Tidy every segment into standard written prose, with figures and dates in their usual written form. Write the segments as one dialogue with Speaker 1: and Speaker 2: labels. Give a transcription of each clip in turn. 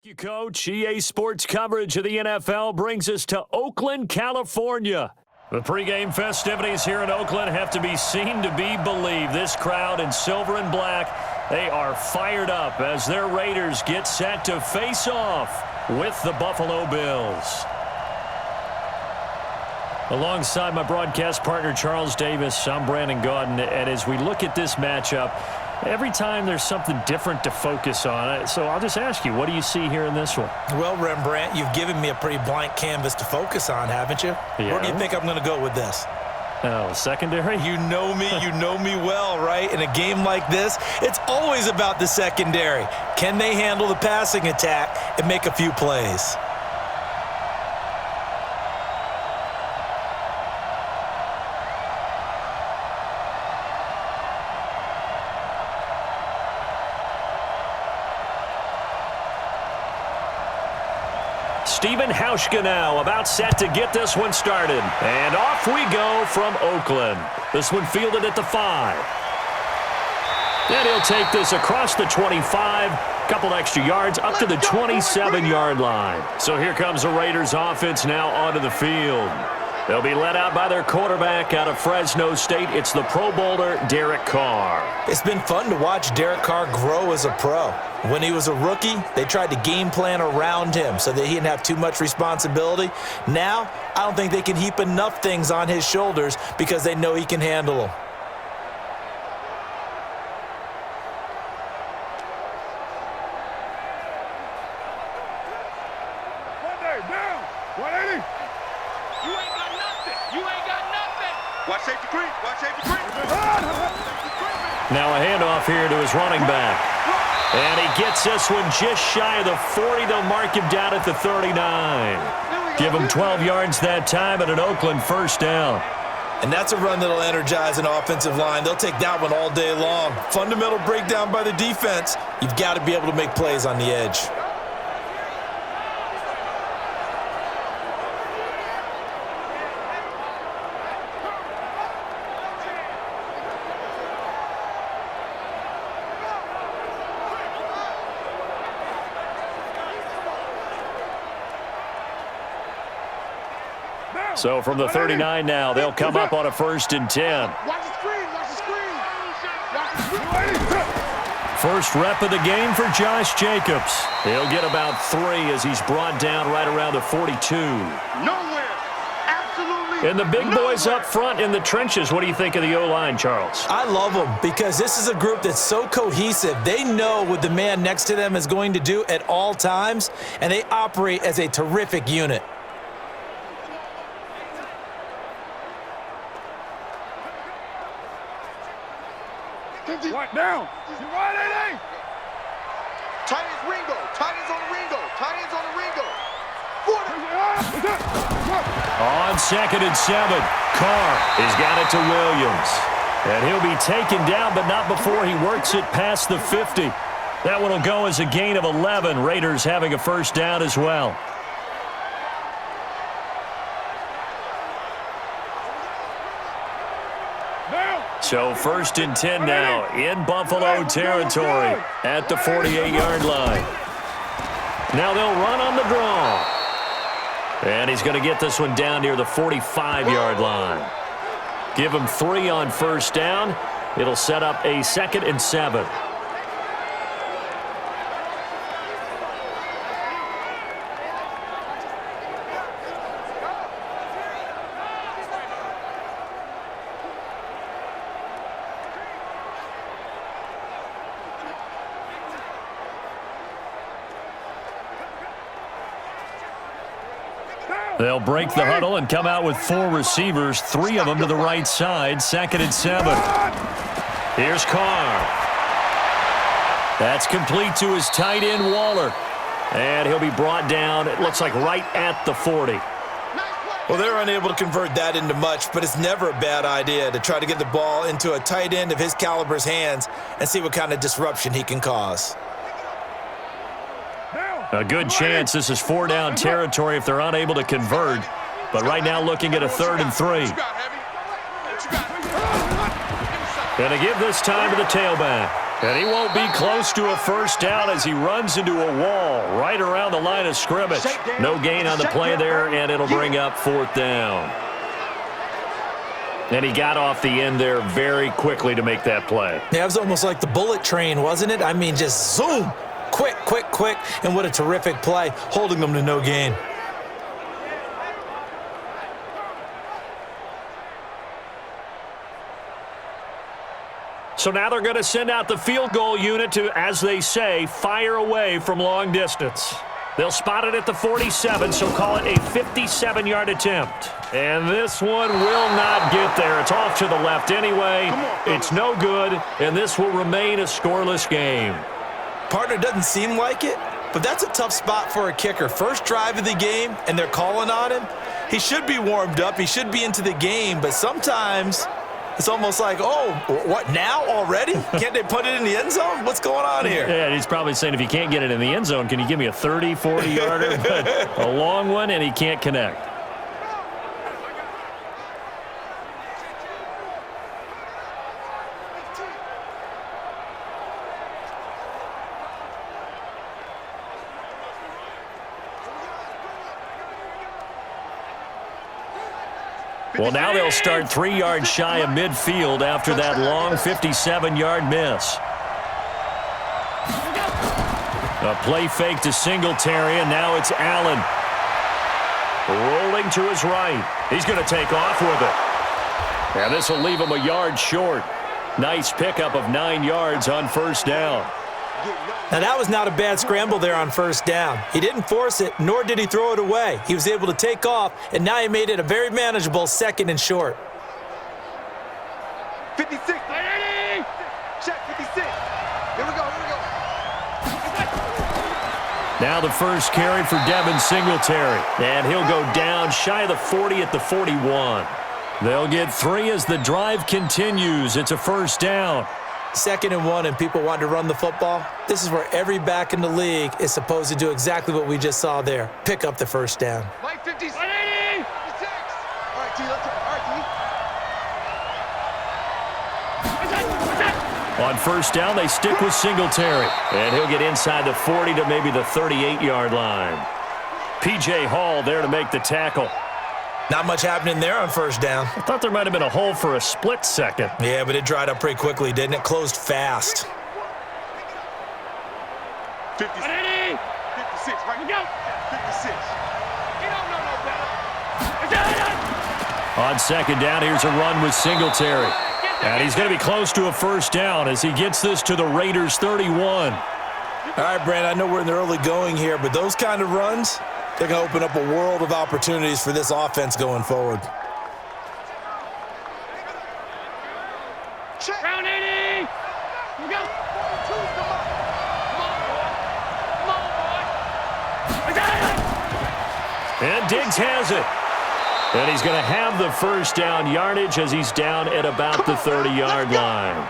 Speaker 1: Thank you, Coach. EA Sports coverage of the NFL brings us to Oakland, California. The pregame festivities here in Oakland have to be seen to be believed. This crowd in silver and black, they are fired up as their Raiders get set to face off with the Buffalo Bills. Alongside my broadcast partner, Charles Davis, I'm Brandon Gaudin, and as we look at this matchup, every time there's something different to focus on. So I'll just ask you, what do you see here in this one?
Speaker 2: Well, Rembrandt, you've given me a pretty blank canvas to focus on, haven't you?
Speaker 1: Yeah.
Speaker 2: Where do you think I'm going to go with this?
Speaker 1: Oh, secondary?
Speaker 2: You know me well, right? In a game like this, it's always about the secondary. Can they handle the passing attack and make a few plays?
Speaker 1: Steven Hauschka now about set to get this one started. And off we go from Oakland. This one fielded at the 5. And he'll take this across the 25. Couple extra yards up to the 27-yard line. So here comes the Raiders offense now onto the field. They'll be led out by their quarterback out of Fresno State. It's the Pro Bowler, Derek Carr.
Speaker 2: It's been fun to watch Derek Carr grow as a pro. When he was a rookie, they tried to game plan around him so that he didn't have too much responsibility. Now, I don't think they can heap enough things on his shoulders because they know he can handle them.
Speaker 1: Now a handoff here to his running back. And he gets this one just shy of the 40. They'll mark him down at the 39. Give him 12 yards that time and an Oakland first down.
Speaker 2: And that's a run that'll energize an offensive line. They'll take that one all day long. Fundamental breakdown by the defense. You've got to be able to make plays on the edge.
Speaker 1: So from the 39 now, they'll come up on a 1st and 10. First rep of the game for Josh Jacobs. He'll get about 3 as he's brought down right around the 42.
Speaker 3: Nowhere. Absolutely.
Speaker 1: And the big boys up front in the trenches. What do you think of the O-line, Charles?
Speaker 2: I love them because this is a group that's so cohesive. They know what the man next to them is going to do at all times, and they operate as a terrific unit.
Speaker 3: Right down. Right, tight ends Ringo. Tight ends on Ringo. Tight ends on the Ringo.
Speaker 1: On 2nd and 7, Carr has got it to Williams. And he'll be taken down, but not before he works it past the 50. That one will go as a gain of 11. Raiders having a first down as well. So 1st and 10 now in Buffalo territory at the 48-yard line. Now they'll run on the draw. And he's going to get this one down near the 45-yard line. Give him 3 on 1st down. It'll set up a 2nd and 7. They'll break the huddle and come out with 4 receivers, 3 of them to the right side, 2nd and 7. Here's Carr. That's complete to his tight end, Waller. And he'll be brought down, it looks like right at the 40.
Speaker 2: Well, they're unable to convert that into much, but it's never a bad idea to try to get the ball into a tight end of his caliber's hands and see what kind of disruption he can cause.
Speaker 1: A good chance this is 4-down territory if they're unable to convert. But right now looking at a 3rd and 3. Going to give this time to the tailback. And he won't be close to a first down as he runs into a wall right around the line of scrimmage. No gain on the play there, and it'll bring up 4th down. And he got off the end there very quickly to make that play.
Speaker 2: Yeah, it was almost like the bullet train, wasn't it? I mean, just zoom. Quick, quick, quick. And what a terrific play, holding them to no gain.
Speaker 1: So now they're going to send out the field goal unit to, as they say, fire away from long distance. They'll spot it at the 47, so call it a 57-yard attempt. And this one will not get there. It's off to the left anyway. It's no good, and this will remain a scoreless game.
Speaker 2: Partner, doesn't seem like it, but that's a tough spot for a kicker. First drive of the game, and they're calling on him. He should be warmed up. He should be into the game, but sometimes it's almost like, oh, what, now already? Can't they put it in the end zone? What's going on here?
Speaker 1: Yeah, he's probably saying, if you can't get it in the end zone, can you give me a 30, 40-yarder? But a long one, and he can't connect. Well, now they'll start 3 yards shy of midfield after that long 57-yard miss. A play fake to Singletary, and now it's Allen. Rolling to his right. He's going to take off with it. And this will leave him a yard short. Nice pickup of 9 yards on first down.
Speaker 2: Now, that was not a bad scramble there on first down. He didn't force it, nor did he throw it away. He was able to take off, and now he made it a very manageable 2nd and short.
Speaker 3: 56. Check 56. Here we go.
Speaker 1: Now the first carry for Devin Singletary. And he'll go down shy of the 40 at the 41. They'll get 3 as the drive continues. It's a first down.
Speaker 2: 2nd and 1, and people want to run the football. This is where every back in the league is supposed to do exactly what we just saw there. Pick up the first down.
Speaker 3: Mike 56. 56. All right, T, let's go. All right, T.
Speaker 1: On first down, they stick with Singletary. And he'll get inside the 40 to maybe the 38-yard line. P.J. Hall there to make the tackle.
Speaker 2: Not much happening there on first down.
Speaker 1: I thought there might have been a hole for a split second.
Speaker 2: Yeah, but it dried up pretty quickly, didn't it? Closed fast.
Speaker 3: 56. 56. Right, we go. 56. You don't know no better.
Speaker 1: On second down, here's a run with Singletary. And he's going to be close to a first down as he gets this to the Raiders' 31.
Speaker 2: All right, Brand, I know we're in the early going here, but those kind of runs, they're going to open up a world of opportunities for this offense going forward.
Speaker 3: Check. Round 80. Here we go.
Speaker 1: And Diggs has it. And he's going to have the first down yardage as he's down at about the 30-yard line.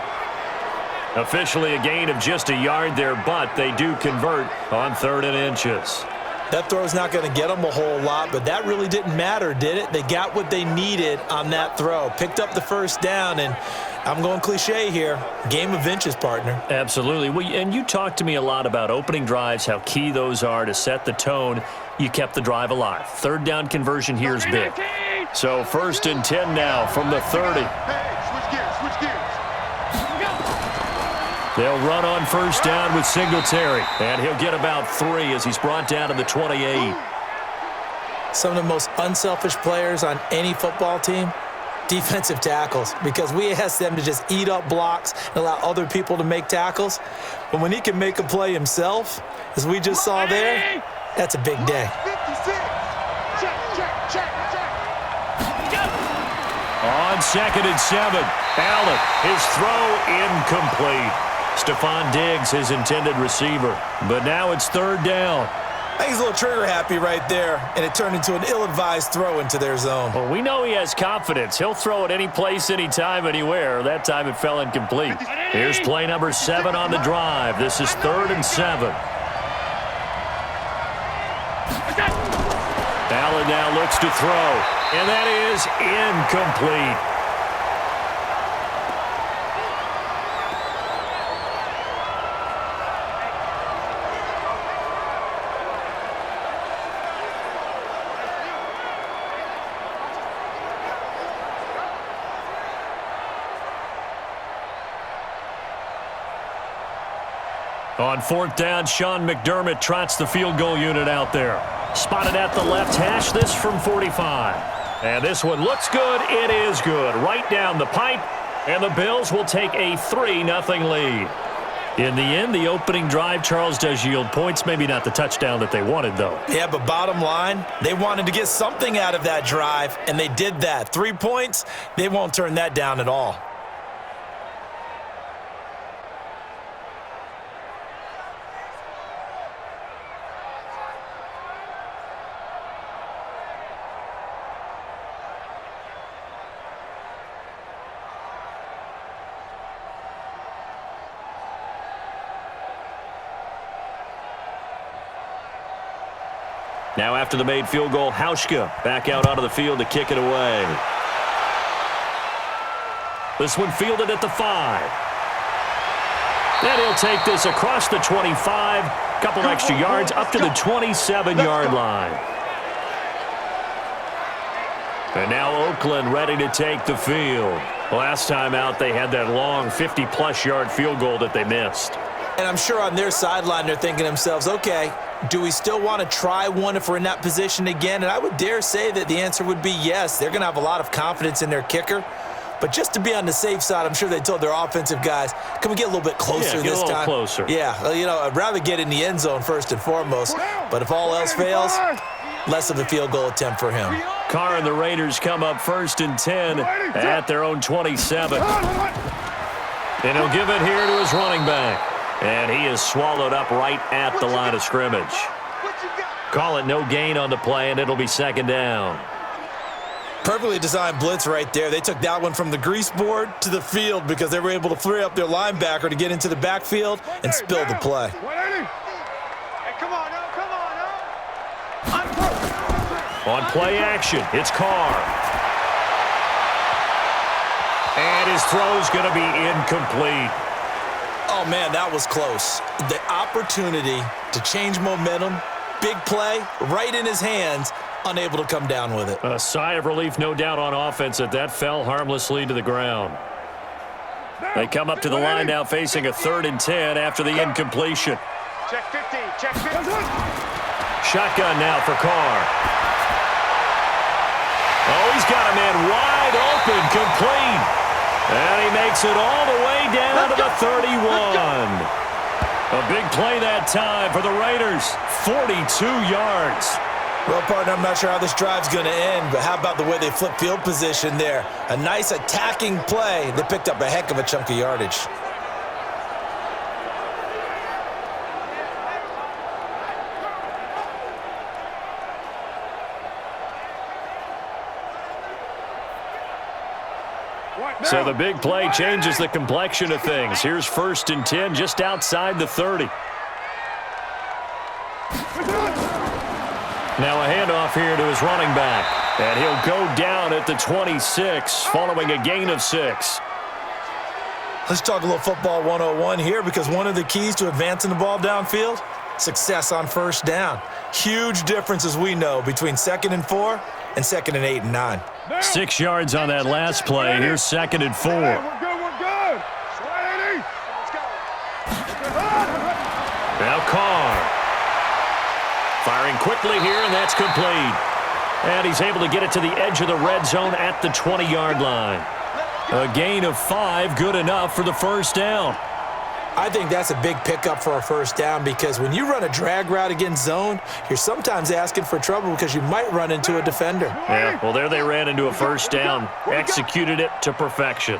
Speaker 1: Officially a gain of just a yard there, but they do convert on 3rd and inches.
Speaker 2: That throw's not going to get them a whole lot, but that really didn't matter, did it? They got what they needed on that throw. Picked up the first down, and I'm going cliche here. Game of inches, partner.
Speaker 1: Absolutely. Well, and you talked to me a lot about opening drives, how key those are to set the tone. You kept the drive alive. 3rd down conversion here is big. So 1st and 10 now from the 30.
Speaker 3: Hey, switch gears, switch gears.
Speaker 1: They'll run on first down with Singletary. And he'll get about 3 as he's brought down to the 28.
Speaker 2: Some of the most unselfish players on any football team, defensive tackles, because we ask them to just eat up blocks and allow other people to make tackles. But when he can make a play himself, as we just saw there, that's a big day.
Speaker 3: 56. Check, check, check, check.
Speaker 1: On 2nd and 7, Allen, his throw incomplete. Stephon Diggs, his intended receiver. But now it's 3rd down.
Speaker 2: I think he's a little trigger happy right there, and it turned into an ill-advised throw into their zone.
Speaker 1: Well, we know he has confidence. He'll throw it any place, anytime, anywhere. That time it fell incomplete. Here's play number 7 on the drive. This is 3rd and 7. Allen now looks to throw, and that is incomplete. On fourth down, Sean McDermott trots the field goal unit out there. Spotted at the left hash, this from 45. And this one looks good. It is good. Right down the pipe. And the Bills will take a 3-0 lead. In the end, the opening drive, Charles, does yield points. Maybe not the touchdown that they wanted, though.
Speaker 2: Yeah, but bottom line, they wanted to get something out of that drive, and they did that. 3 points, they won't turn that down at all.
Speaker 1: Now after the made field goal, Hauschka back out onto the field to kick it away. This one fielded at the 5. And he'll take this across the 25, couple extra yards up to the 27-yard line. And now Oakland ready to take the field. Last time out, they had that long 50-plus yard field goal that they missed.
Speaker 2: And I'm sure on their sideline they're thinking to themselves, okay, do we still want to try one if we're in that position again? And I would dare say that the answer would be yes. They're going to have a lot of confidence in their kicker. But just to be on the safe side, I'm sure they told their offensive guys, can we get a little bit closer this time?
Speaker 1: Yeah, get a little closer.
Speaker 2: Yeah, you know, I'd rather get in the end zone first and foremost. But if all else fails, less of a field goal attempt for him.
Speaker 1: Carr and the Raiders come up 1st and 10 at their own 27. And he'll give it here to his running back. And he is swallowed up right at the line of scrimmage. Call it no gain on the play, and it'll be 2nd down.
Speaker 2: Perfectly designed blitz right there. They took that one from the grease board to the field because they were able to free up their linebacker to get into the backfield and spill the play.
Speaker 3: Hey, come on,
Speaker 1: On play action, it's Carr. And his throw's going to be incomplete.
Speaker 2: Oh, man, that was close. The opportunity to change momentum, big play, right in his hands, unable to come down with it.
Speaker 1: A sigh of relief, no doubt, on offense that fell harmlessly to the ground. They come up to the line now facing a 3rd and 10 after the incompletion.
Speaker 3: Check 50, check 50.
Speaker 1: Shotgun now for Carr. Oh, he's got a man wide open, complete. And he makes it all the way down to the 31. A big play that time for the Raiders. 42 yards.
Speaker 2: Well, partner, I'm not sure how this drive's going to end, but how about the way they flip field position there? A nice attacking play. They picked up a heck of a chunk of yardage.
Speaker 1: So the big play changes the complexion of things. Here's 1st and 10 just outside the 30. Now a handoff here to his running back. And he'll go down at the 26 following a gain of 6.
Speaker 2: Let's talk a little football 101 here because one of the keys to advancing the ball downfield, success on 1st down. Huge difference, as we know, between 2nd and 4 and 2nd and 8 and 9.
Speaker 1: 6 yards on that last play. Here's 2nd and 4.
Speaker 3: We're good.
Speaker 1: Now Carr. Firing quickly here, and that's complete. And he's able to get it to the edge of the red zone at the 20-yard line. A gain of 5, good enough for the 1st down.
Speaker 2: I think that's a big pickup for a 1st down because when you run a drag route against zone, you're sometimes asking for trouble because you might run into a defender.
Speaker 1: Yeah, well, there they ran into a 1st down. Executed it to perfection.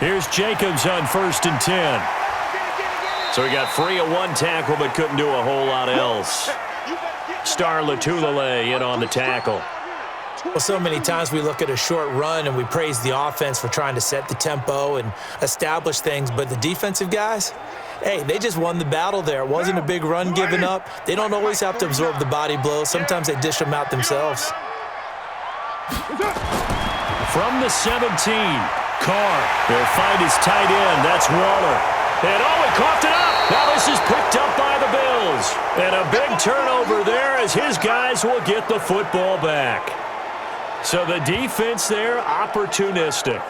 Speaker 1: Here's Jacobs on 1st and 10. So he got free of one tackle but couldn't do a whole lot else. Star Latulele in on the tackle.
Speaker 2: Well, so many times we look at a short run and we praise the offense for trying to set the tempo and establish things, but the defensive guys, hey, they just won the battle there. It wasn't a big run given up. They don't always have to absorb the body blows. Sometimes they dish them out themselves.
Speaker 1: From the 17, Carr. They'll find his tight end. That's Waller. And oh, he coughed it up. Now this is picked up by the Bills. And a big turnover there as his guys will get the football back. So the defense there, opportunistic.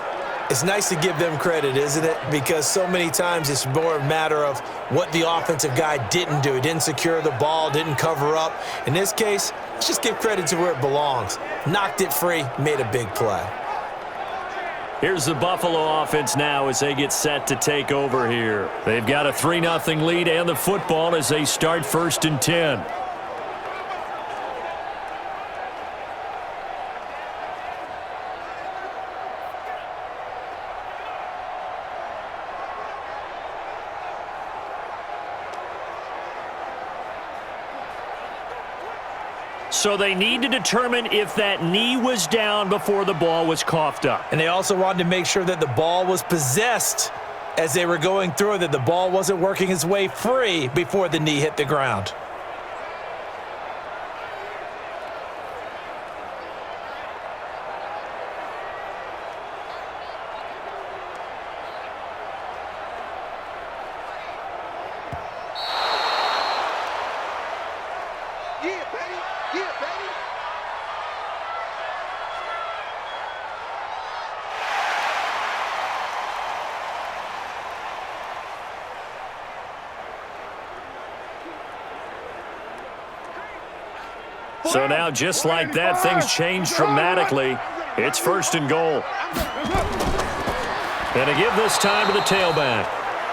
Speaker 2: It's nice to give them credit, isn't it? Because so many times it's more a matter of what the offensive guy didn't do. He didn't secure the ball, didn't cover up. In this case, let's just give credit to where it belongs. Knocked it free, made a big play.
Speaker 1: Here's the Buffalo offense now as they get set to take over here. They've got a 3-0 lead and the football as they start 1st and 10. So they need to determine if that knee was down before the ball was coughed up.
Speaker 2: And they also wanted to make sure that the ball was possessed as they were going through, that the ball wasn't working its way free before the knee hit the ground.
Speaker 1: So now, just like that, things change dramatically. It's 1st and goal. And to give this time to the tailback.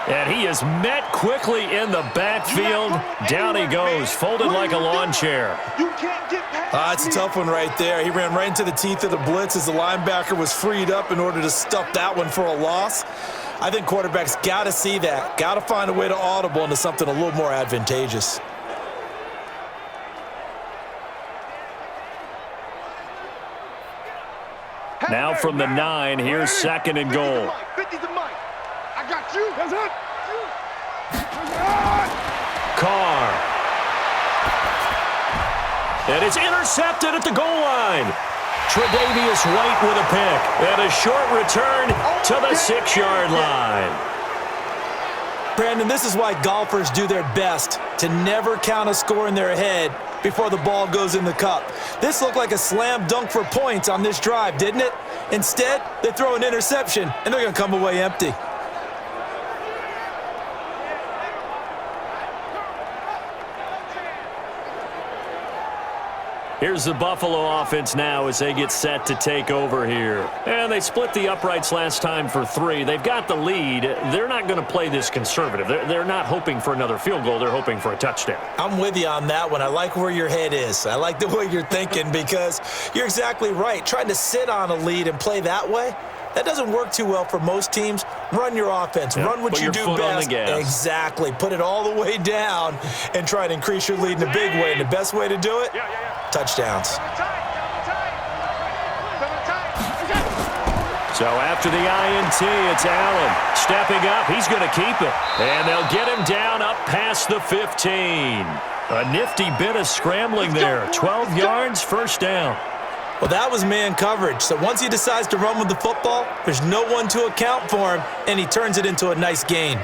Speaker 1: And he is met quickly in the backfield. Down he goes, folded like a lawn chair.
Speaker 2: It's a tough one right there. He ran right into the teeth of the blitz as the linebacker was freed up in order to stuff that one for a loss. I think quarterbacks got to see that. Got to find a way to audible into something a little more advantageous.
Speaker 1: Now from the 9, here's 2nd and goal.
Speaker 3: I got you. That's it.
Speaker 1: Carr. And it's intercepted at the goal line. Tre'Davious White with a pick. And a short return to the 6-yard line.
Speaker 2: Brandon, this is why golfers do their best to never count a score in their head before the ball goes in the cup. This looked like a slam dunk for points on this drive, didn't it? Instead, they throw an interception, and they're going to come away empty.
Speaker 1: Here's the Buffalo offense now as they get set to take over here. And they split the uprights last time for 3. They've got the lead. They're not going to play this conservative. They're not hoping for another field goal. They're hoping for a touchdown.
Speaker 2: I'm with you on that one. I like where your head is. I like the way you're thinking because you're exactly right. Trying to sit on a lead and play that way, that doesn't work too well for most teams. Run your offense.
Speaker 1: Yep.
Speaker 2: Run what you do best. Exactly. Put it all the way down and try to increase your lead in a big way. And the best way to do it, touchdowns.
Speaker 1: So after the INT, it's Allen. Stepping up, he's going to keep it. And they'll get him down up past the 15. A nifty bit of scrambling there. 12 yards, 1st down.
Speaker 2: Well, that was man coverage. So once he decides to run with the football, there's no one to account for him, and he turns it into a nice gain.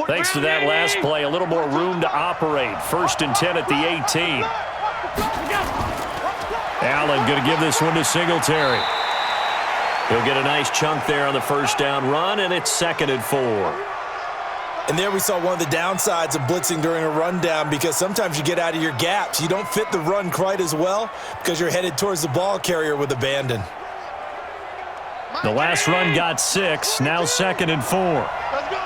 Speaker 1: Thanks to that last play, a little more room to operate. 1st and 10 at the 18. Allen going to give this one to Singletary. He'll get a nice chunk there on the 1st down run, and it's 2nd and 4.
Speaker 2: And there we saw one of the downsides of blitzing during a rundown because sometimes you get out of your gaps. You don't fit the run quite as well because you're headed towards the ball carrier with abandon.
Speaker 1: The last run got 6, now 2nd and 4.
Speaker 3: Let's go.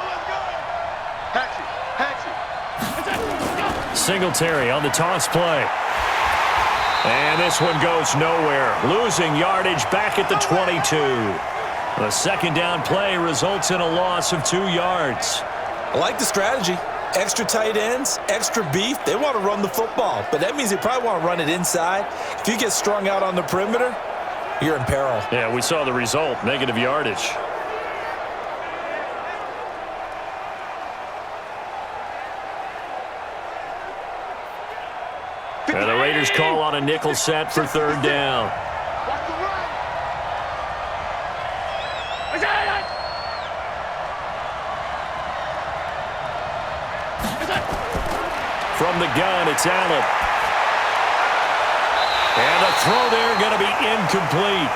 Speaker 1: Singletary on the toss play. And this one goes nowhere. Losing yardage back at the 22. The 2nd down play results in a loss of 2 yards.
Speaker 2: I like the strategy. Extra tight ends, extra beef. They want to run the football, but that means they probably want to run it inside. If you get strung out on the perimeter, you're in peril.
Speaker 1: Yeah, we saw the result, negative yardage. First call on a nickel set for third down.
Speaker 3: Watch the run.
Speaker 1: From the gun, it's Allen. And the throw there going to be incomplete.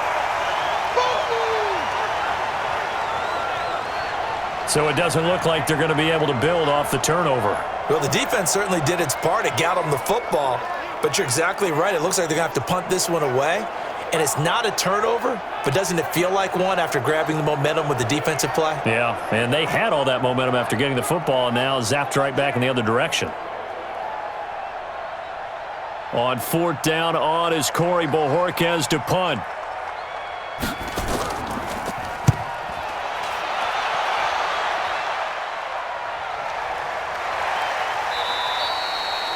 Speaker 1: So it doesn't look like they're going to be able to build off the turnover.
Speaker 2: Well, the defense certainly did its part. It got them the football. But you're exactly right. It looks like they're going to have to punt this one away. And it's not a turnover, but doesn't it feel like one after grabbing the momentum with the defensive play?
Speaker 1: Yeah, and they had all that momentum after getting the football, and now zapped right back in the other direction. On fourth down on is Corey Bojorquez to punt.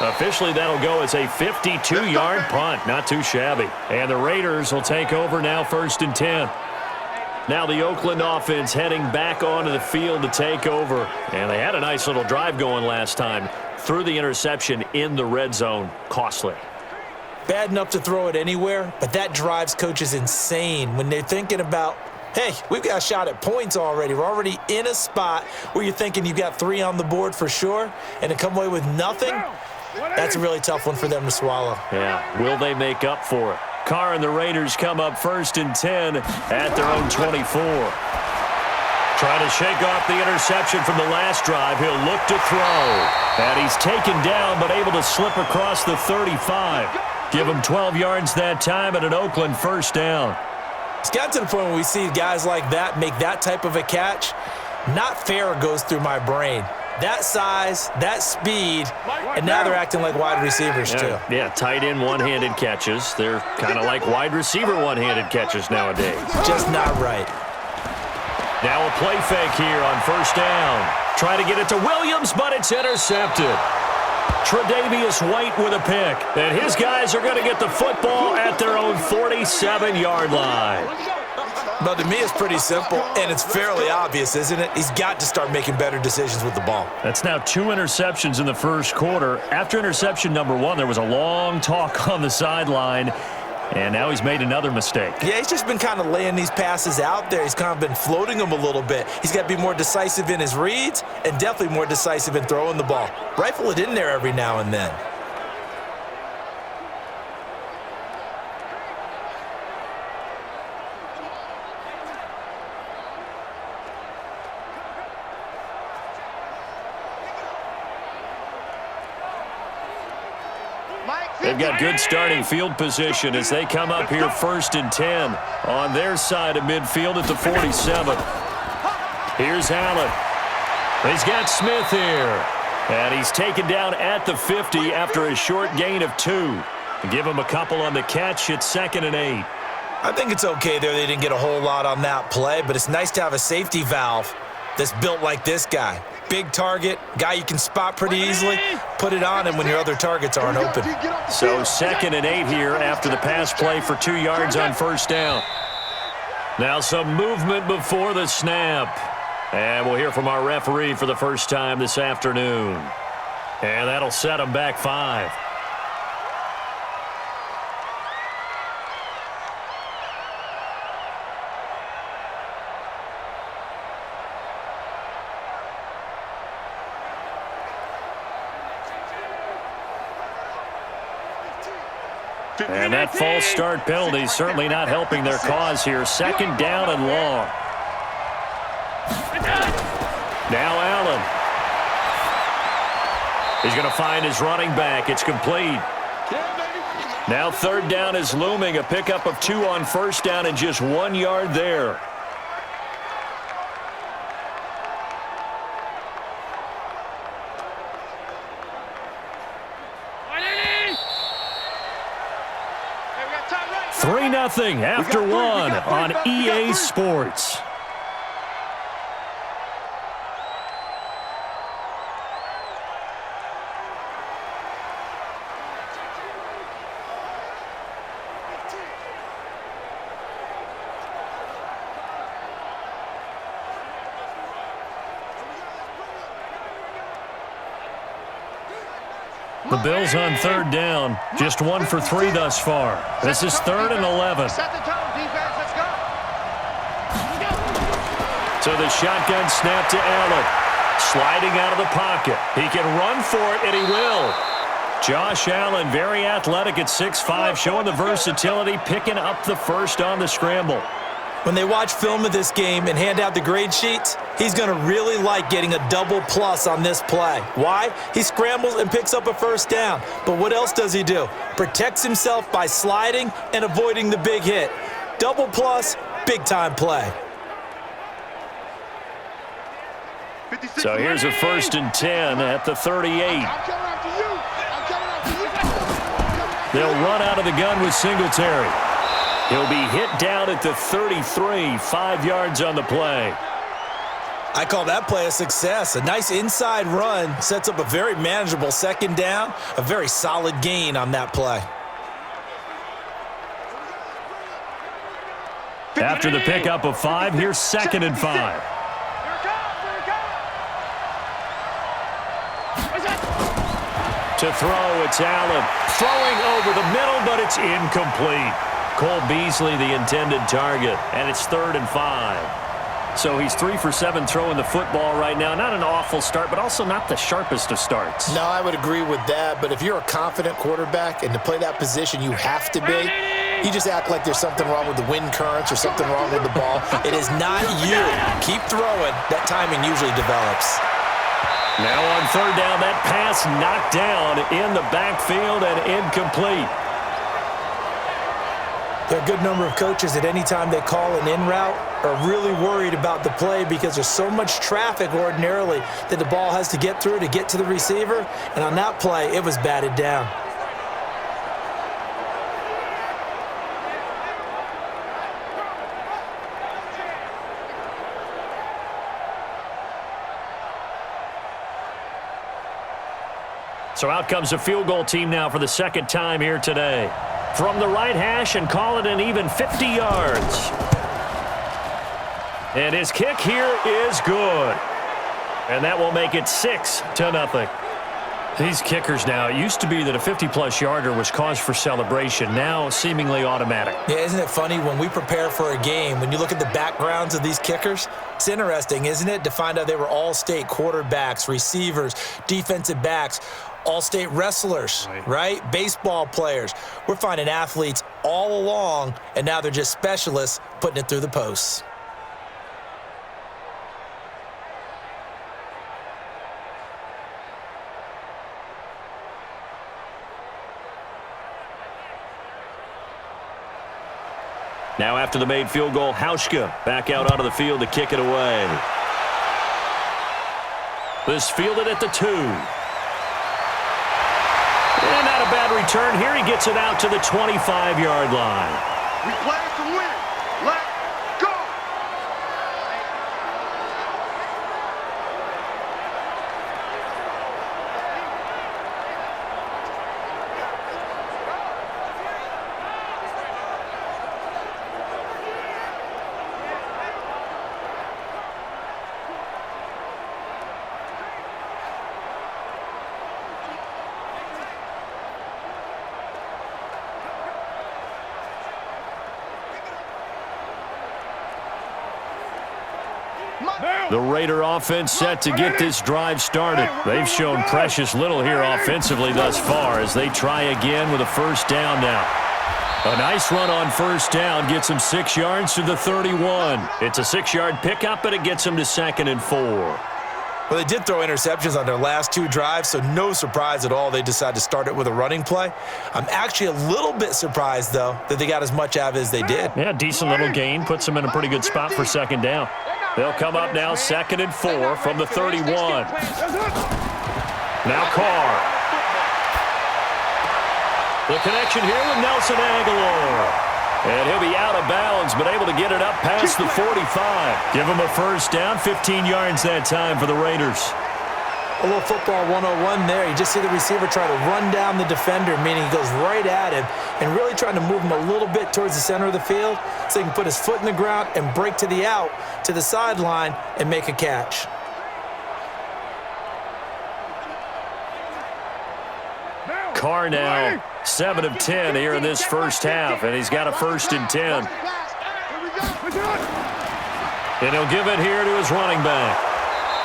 Speaker 1: Officially, that'll go as a 52-yard punt. Not too shabby. And the Raiders will take over now, 1st and 10. Now the Oakland offense heading back onto the field to take over. And they had a nice little drive going last time. Threw the interception in the red zone. Costly.
Speaker 2: Bad enough to throw it anywhere, but that drives coaches insane when they're thinking about, hey, we've got a shot at points already. We're already in a spot where you're thinking you've got 3 on the board for sure, and to come away with nothing, that's a really tough one for them to swallow.
Speaker 1: Yeah, will they make up for it? Carr and the Raiders come up 1st and 10 at their own 24. Trying to shake off the interception from the last drive. He'll look to throw. And he's taken down but able to slip across the 35. Give him 12 yards that time at an Oakland 1st down.
Speaker 2: It's got to the point where we see guys like that make that type of a catch. Not fair goes through my brain. That size, that speed, and now they're acting like wide receivers too.
Speaker 1: Yeah, tight end one-handed catches. They're kind of like wide receiver one-handed catches nowadays.
Speaker 2: Just not right.
Speaker 1: Now a play fake here on 1st down. Try to get it to Williams, but it's intercepted. Tre'Davious White with a pick. And his guys are going to get the football at their own 47-yard line.
Speaker 2: But to me, it's pretty simple, and it's fairly obvious, isn't it? He's got to start making better decisions with the ball.
Speaker 1: That's now 2 interceptions in the first quarter. After interception number 1, there was a long talk on the sideline, and now he's made another mistake. Yeah,
Speaker 2: he's just been kind of laying these passes out there. He's kind of been floating them a little bit. He's got to be more decisive in his reads and definitely more decisive in throwing the ball. Rifle it in there every now and then.
Speaker 1: They've got good starting field position as they come up here 1st and 10 on their side of midfield at the 47. Here's Allen. He's got Smith here. And he's taken down at the 50 after a short gain of 2. Give him a couple on the catch. It's 2nd and 8.
Speaker 2: I think it's okay there. They didn't get a whole lot on that play, but it's nice to have a safety valve that's built like this guy. Big target, guy you can spot pretty easily. Put it on him when your other targets aren't open.
Speaker 1: So 2nd and 8 here after the pass play for 2 yards on 1st down. Now some movement before the snap. And we'll hear from our referee for the first time this afternoon. And that'll set them back 5. And that false start penalty is certainly not helping their cause here. 2nd down and long. Now Allen. He's going to find his running back. It's complete. Now 3rd down is looming. A pickup of 2 on 1st down and just 1 yard there. Three 3-0 after 1 on EA Sports. The Bills on third down, just 1 for 3 thus far. This is 3rd and 11.
Speaker 3: Set the tone, defense, let's go.
Speaker 1: So the shotgun snap to Allen. Sliding out of the pocket. He can run for it, and he will. Josh Allen, very athletic at 6'5", showing the versatility, picking up the first on the scramble.
Speaker 2: When they watch film of this game and hand out the grade sheets, he's going to really like getting a double plus on this play. Why? He scrambles and picks up a first down. But what else does he do? Protects himself by sliding and avoiding the big hit. Double plus, big-time play.
Speaker 1: So here's a 1st and 10 at the 38. They'll run out of the gun with Singletary. He'll be hit down at the 33, 5 yards on the play.
Speaker 2: I call that play a success. A nice inside run sets up a very manageable 2nd down, a very solid gain on that play.
Speaker 1: After the pickup of 5, here's 2nd and 5. To throw, it's Allen. Throwing over the middle, but it's incomplete. Cole Beasley, the intended target, and it's 3rd and 5. So he's 3 for 7 throwing the football right now. Not an awful start, but also not the sharpest of starts.
Speaker 4: No, I would agree with that, but if you're a confident quarterback and to play that position you have to be, you just act like there's something wrong with the wind currents or something wrong with the ball.
Speaker 2: It is not you. Keep throwing. That timing usually develops.
Speaker 1: Now on 3rd down, that pass knocked down in the backfield and incomplete.
Speaker 2: There are a good number of coaches that any time they call an in route are really worried about the play because there's so much traffic ordinarily that the ball has to get through to get to the receiver. And on that play, it was batted down.
Speaker 1: So out comes a field goal team now for the 2nd time here today. From the right hash and call it an even 50 yards. And his kick here is good. And that will make it 6-0. These kickers now, it used to be that a 50-plus yarder was cause for celebration. Now seemingly automatic.
Speaker 2: Yeah, isn't it funny when we prepare for a game, when you look at the backgrounds of these kickers, it's interesting, isn't it, to find out they were all-state quarterbacks, receivers, defensive backs, all-state wrestlers, right? Baseball players. We're finding athletes all along, and now they're just specialists putting it through the posts.
Speaker 1: Now after the made field goal, Hauschka back out onto the field to kick it away. This fielded at the 2. And not a bad return here. He gets it out to the 25-yard line.
Speaker 3: We play to win. Let's go.
Speaker 1: The Raider offense set to get this drive started. They've shown precious little here offensively thus far as they try again with a 1st down now. A nice run on 1st down gets them 6 yards to the 31. It's a 6-yard pickup, and it gets them to 2nd and 4.
Speaker 2: Well, they did throw interceptions on their last 2 drives, so no surprise at all they decided to start it with a running play. I'm actually a little bit surprised, though, that they got as much out of it as they did.
Speaker 1: Yeah, decent little gain. Puts them in a pretty good spot for 2nd down. They'll come up now 2nd and 4 from the 31. Now Carr. The connection here with Nelson Aguilar. And he'll be out of bounds, but able to get it up past the 45. Give him a 1st down, 15 yards that time for the Raiders.
Speaker 2: A little football 101 there. You just see the receiver try to run down the defender, meaning he goes right at him and really trying to move him a little bit towards the center of the field so he can put his foot in the ground and break to the out, to the sideline, and make a catch.
Speaker 1: Carr now 7 of 10 here in this first half, and he's got a 1st and 10. And he'll give it here to his running back.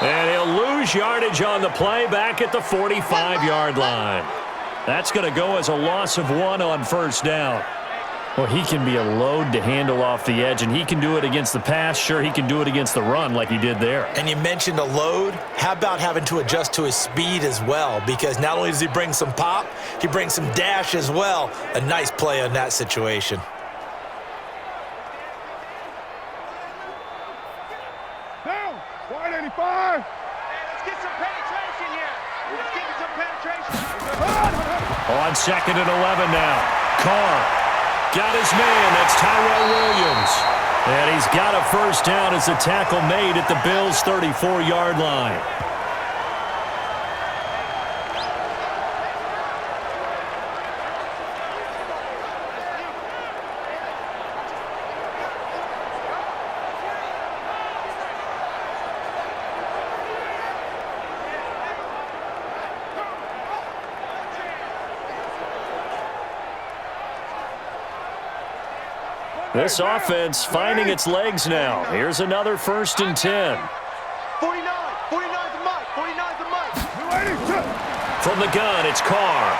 Speaker 1: And he'll lose yardage on the play back at the 45-yard line. That's going to go as a loss of 1 on 1st down. Well, he can be a load to handle off the edge, and he can do it against the pass. Sure, he can do it against the run like he did there.
Speaker 2: And you mentioned a load. How about having to adjust to his speed as well? Because not only does he bring some pop, he brings some dash as well. A nice play on that situation.
Speaker 3: Down. Wide 85. Let's get some penetration here. Let's get some penetration.
Speaker 1: On 2nd and 11 now. Carr. Got his man. That's Tyrell Williams. And he's got a 1st down as the tackle made at the Bills' 34-yard line. This offense finding its legs now. Here's another 1st and 10.
Speaker 3: 49. 49's the mark. 49's the mark.
Speaker 1: From the gun, it's Carr.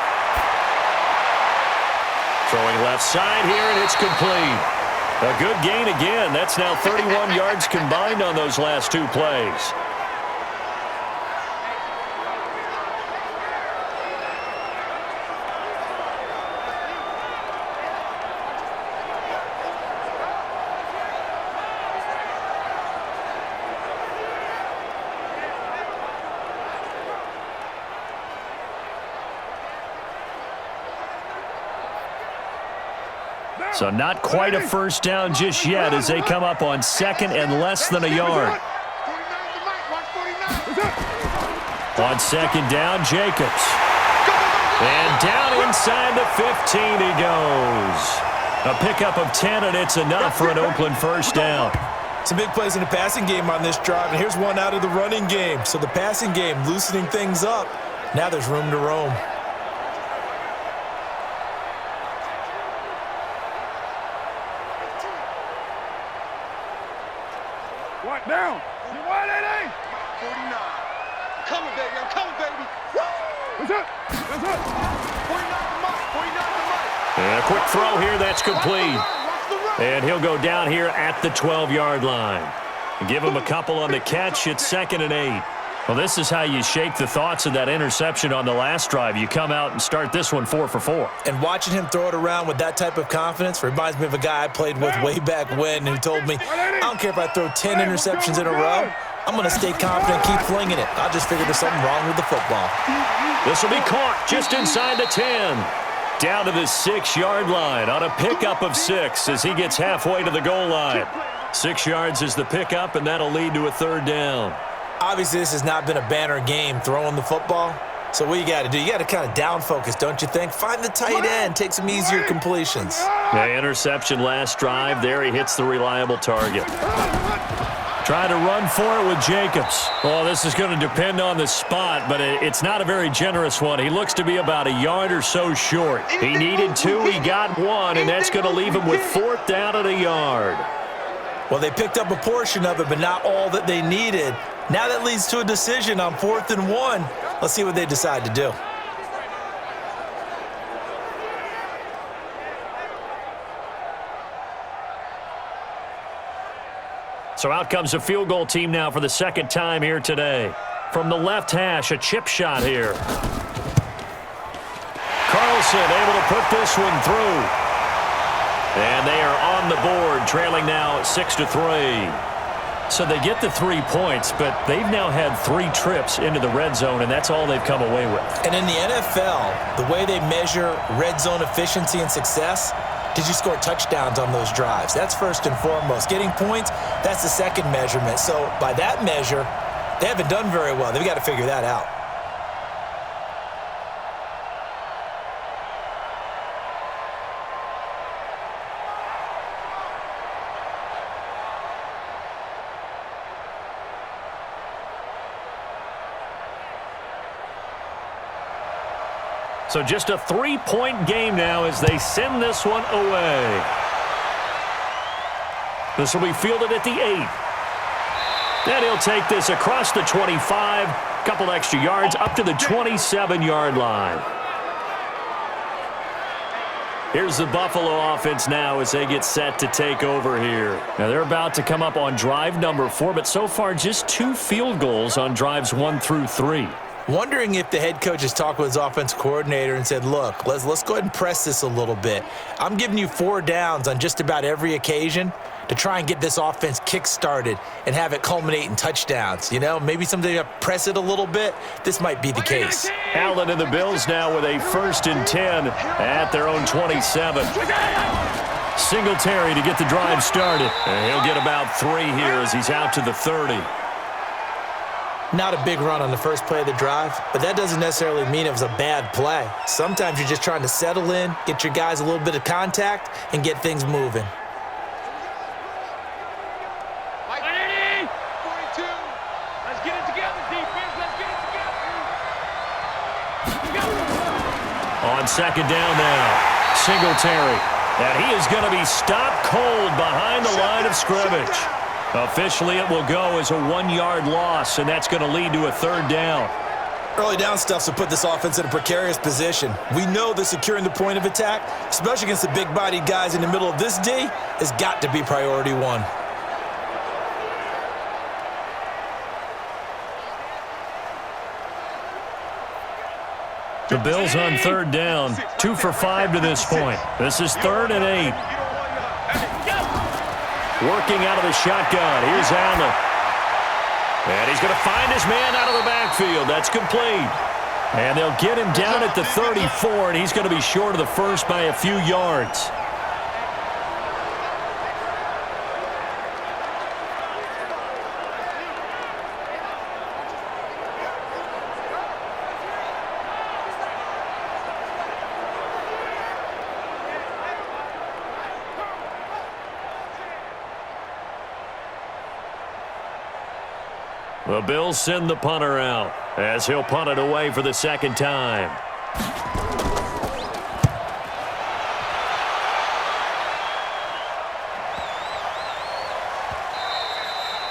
Speaker 1: Throwing left side here, and it's complete. A good gain again. That's now 31 yards combined on those last 2 plays. So not quite a 1st down just yet as they come up on 2nd and less than a yard. On 2nd down, Jacobs. And down inside the 15 he goes. A pickup of 10, and it's enough for an Oakland 1st down.
Speaker 2: Some big plays in the passing game on this drive, and here's one out of the running game. So the passing game loosening things up. Now there's room to roam.
Speaker 3: What down? You wide 88. 49. I'm coming, baby. I'm coming, baby. What's up? What's up? 49's the mark. 49's the mark.
Speaker 1: And a quick throw here, that's complete. And he'll go down here at the 12-yard line. Give him a couple on the catch. It's 2nd and 8. Well, this is how you shake the thoughts of that interception on the last drive. You come out and start this one 4 for 4.
Speaker 2: And watching him throw it around with that type of confidence reminds me of a guy I played with way back when who told me, I don't care if I throw 10 interceptions in a row. I'm going to stay confident, keep flinging it. I just figured there's something wrong with the football.
Speaker 1: This will be caught just inside the 10. Down to the 6-yard line on a pickup of 6 as he gets halfway to the goal line. 6 yards is the pickup, and that'll lead to a 3rd down.
Speaker 2: Obviously, this has not been a banner game throwing the football. So what you got to do, you got to kind of down focus, don't you think? Find the tight end, take some easier completions.
Speaker 1: The interception last drive. There he hits the reliable target. Try to run for it with Jacobs. Well, this is going to depend on the spot, but it's not a very generous one. He looks to be about a yard or so short. He needed 2, he got 1, and that's going to leave him with 4th down at a yard.
Speaker 2: Well, they picked up a portion of it, but not all that they needed. Now that leads to a decision on 4th and 1. Let's see what they decide to do.
Speaker 1: So out comes a field goal team now for the 2nd time here today. From the left hash, a chip shot here. Carlson able to put this one through. And they are on the board, trailing now 6-3. So they get the 3 points, but they've now had 3 trips into the red zone, and that's all they've come away with.
Speaker 2: And in the NFL, the way they measure red zone efficiency and success, did you score touchdowns on those drives? That's first and foremost. Getting points, that's the second measurement. So by that measure, they haven't done very well. They've got to figure that out.
Speaker 1: So just a 3-point game now as they send this one away. This will be fielded at the 8. And he'll take this across the 25, couple extra yards up to the 27-yard line. Here's the Buffalo offense now as they get set to take over here. Now they're about to come up on drive number 4, but so far just 2 field goals on drives 1 through 3.
Speaker 2: Wondering if the head coach has talked with his offense coordinator and said, look, let's go ahead and press this a little bit. I'm giving you 4 downs on just about every occasion to try and get this offense kick-started and have it culminate in touchdowns. You know, maybe someday you press it a little bit. This might be the case.
Speaker 1: Allen and the Bills now with a 1st and 10 at their own 27. Singletary to get the drive started. And he'll get about 3 here as he's out to the 30.
Speaker 2: Not a big run on the first play of the drive, but that doesn't necessarily mean it was a bad play. Sometimes you're just trying to settle in, get your guys a little bit of contact, and get things moving.
Speaker 3: 42. Let's get it together, defense. Let's get it together.
Speaker 1: On 2nd down now, Singletary. And he is going to be stopped cold behind the line of scrimmage. Officially, it will go as a 1-yard loss, and that's going to lead to a 3rd down.
Speaker 2: Early down stuff will put this offense in a precarious position. We know that securing the point of attack, especially against the big-bodied guys in the middle of this D, has got to be priority 1.
Speaker 1: The Bills on 3rd down, 2 for 5 to this point. This is 3rd and 8. Working out of the shotgun. Here's Allen. And he's going to find his man out of the backfield. That's complete. And they'll get him down at the 34, and he's going to be short of the first by a few yards. The Bills send the punter out as he'll punt it away for the 2nd time.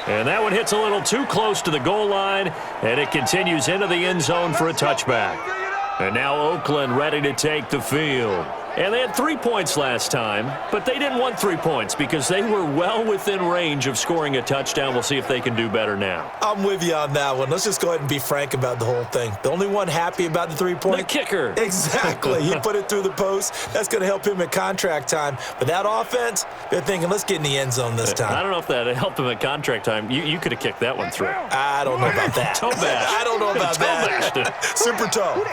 Speaker 1: And that one hits a little too close to the goal line, and it continues into the end zone for a touchback. And now Oakland ready to take the field. And they had 3 points last time, but they didn't want 3 points because they were well within range of scoring a touchdown. We'll see if they can do better now.
Speaker 2: I'm with you on that one. Let's just go ahead and be frank about the whole thing. The only one happy about the 3-point?
Speaker 1: The kicker.
Speaker 2: Exactly. He put it through the post. That's going to help him at contract time. But that offense, they're thinking, let's get in the end zone this time.
Speaker 1: I don't know if that helped him at contract time. You could have kicked that one through.
Speaker 2: I don't know about that.
Speaker 1: Toe bash.
Speaker 2: I don't know about that. Super toe.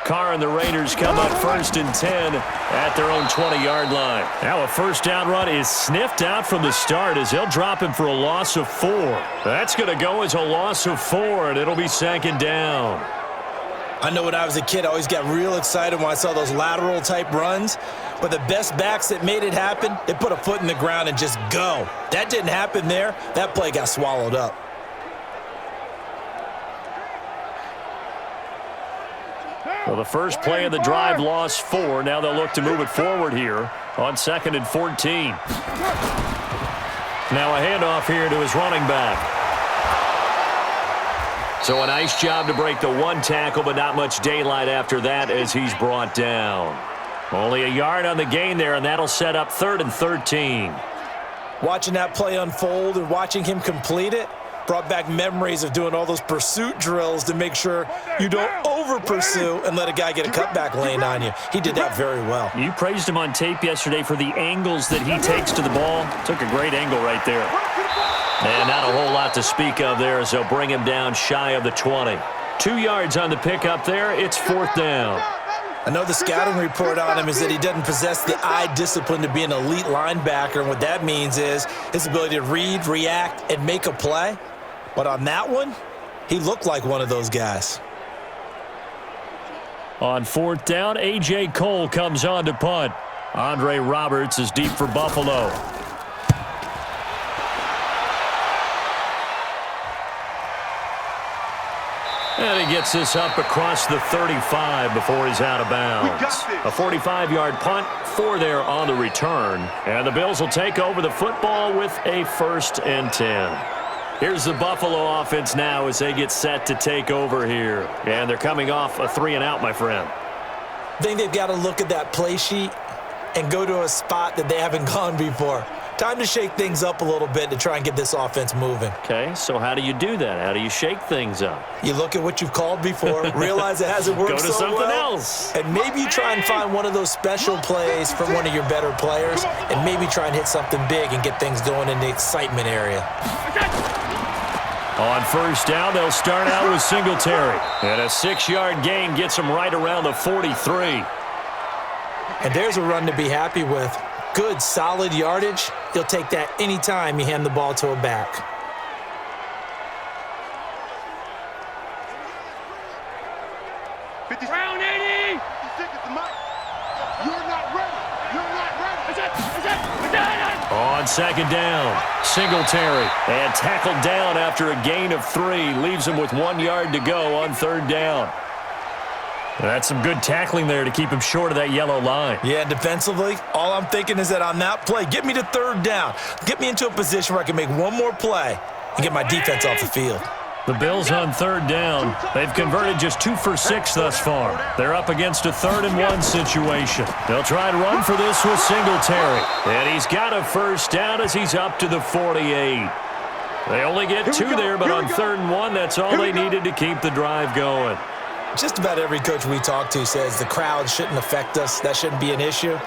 Speaker 1: Carr and the Raiders come up 1st and 10 at their own 20-yard line. Now a 1st down run is sniffed out from the start as they'll drop him for a loss of 4. That's going to go as a loss of 4, and it'll be 2nd down.
Speaker 2: I know when I was a kid, I always got real excited when I saw those lateral-type runs. But the best backs that made it happen, they put a foot in the ground and just go. That didn't happen there. That play got swallowed up.
Speaker 1: Well, the first play of the drive lost 4. Now they'll look to move it forward here on 2nd and 14. Now a handoff here to his running back. So a nice job to break the 1 tackle, but not much daylight after that as he's brought down. Only a yard on the gain there, and that'll set up 3rd and 13.
Speaker 2: Watching that play unfold and watching him complete it brought back memories of doing all those pursuit drills to make sure you don't over-pursue and let a guy get a cutback lane on you. He did that very well.
Speaker 1: You praised him on tape yesterday for the angles that he takes to the ball. Took a great angle right there. And not a whole lot to speak of there as they'll bring him down shy of the 20. 2 yards on the pickup there. It's 4th down.
Speaker 2: I know the scouting report on him is that he doesn't possess the eye discipline to be an elite linebacker, and what that means is his ability to read, react, and make a play. But on that one, he looked like one of those guys.
Speaker 1: On 4th down, A.J. Cole comes on to punt. Andre Roberts is deep for Buffalo. And he gets this up across the 35 before he's out of bounds. A 45-yard punt, 4 there on the return. And the Bills will take over the football with a 1st and 10. Here's the Buffalo offense now as they get set to take over here. And they're coming off a 3-and-out, my friend.
Speaker 2: I think they've got to look at that play sheet and go to a spot that they haven't gone before. Time to shake things up a little bit to try and get this offense moving.
Speaker 1: Okay, so how do you do that? How do you shake things up?
Speaker 2: You look at what you've called before, realize it hasn't worked
Speaker 1: Go to
Speaker 2: so
Speaker 1: something
Speaker 2: well,
Speaker 1: else.
Speaker 2: and maybe you try and find one of those special plays from one of your better players, and maybe try and hit something big and get things going in the excitement area.
Speaker 1: On 1st down, they'll start out with Singletary. And a 6-yard gain gets them right around the 43.
Speaker 2: And there's a run to be happy with. Good, solid yardage. You'll take that anytime you hand the ball to a back.
Speaker 3: Round 80! 56 at the mic. You're not ready. You're not ready.
Speaker 1: On 2nd down, Singletary. And tackled down after a gain of 3. Leaves him with 1 yard to go on 3rd down. That's some good tackling there to keep him short of that yellow line.
Speaker 2: Yeah, defensively, all I'm thinking is that on that play, get me to 3rd down. Get me into a position where I can make one more play and get my defense off the field.
Speaker 1: The Bills on 3rd down. They've converted just 2 for 6 thus far. They're up against a 3rd and 1 situation. They'll try to run for this with Singletary. And he's got a 1st down as he's up to the 48. They only get 2 there, but on 3rd and 1, that's all they needed to keep the drive going.
Speaker 2: Just about every coach we talk to says the crowd shouldn't affect us. That shouldn't be an issue.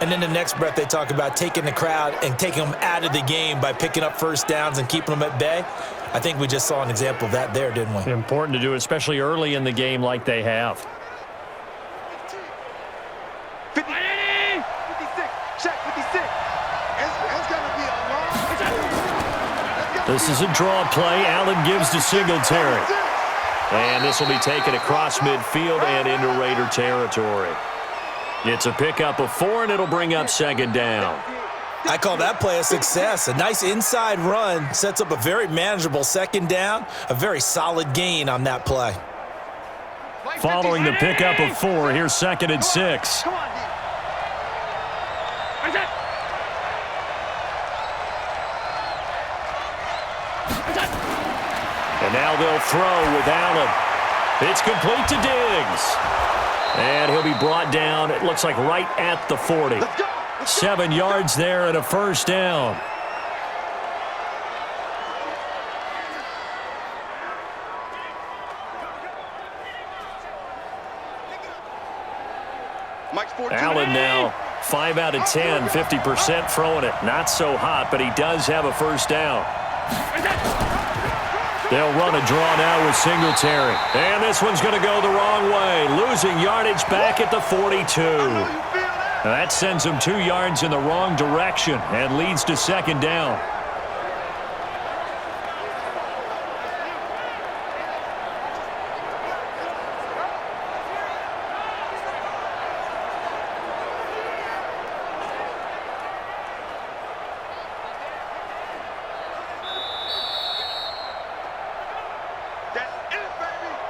Speaker 2: And then the next breath they talk about taking the crowd and taking them out of the game by picking up 1st downs and keeping them at bay. I think we just saw an example of that there, didn't we?
Speaker 1: Important to do, especially early in the game like they have.
Speaker 3: 56. Check 56. It's going to be a long.
Speaker 1: This is a draw play. Allen gives to Singletary. And this will be taken across midfield and into Raider territory. It's a pickup of 4, and it'll bring up 2nd down.
Speaker 2: I call that play a success. A nice inside run sets up a very manageable 2nd down, a very solid gain on that play.
Speaker 1: Following the pickup of 4, here's 2nd and 6.
Speaker 3: Come on,
Speaker 1: And now they'll throw with Allen. It's complete to Diggs. And he'll be brought down, it looks like right at the 40. 7 yards there and a 1st down. Allen now 5 out of 10, 50% throwing it. Not so hot, but he does have a 1st down. They'll run a draw now with Singletary. And this one's going to go the wrong way. Losing yardage back at the 42. That sends him 2 yards in the wrong direction and leads to 2nd down.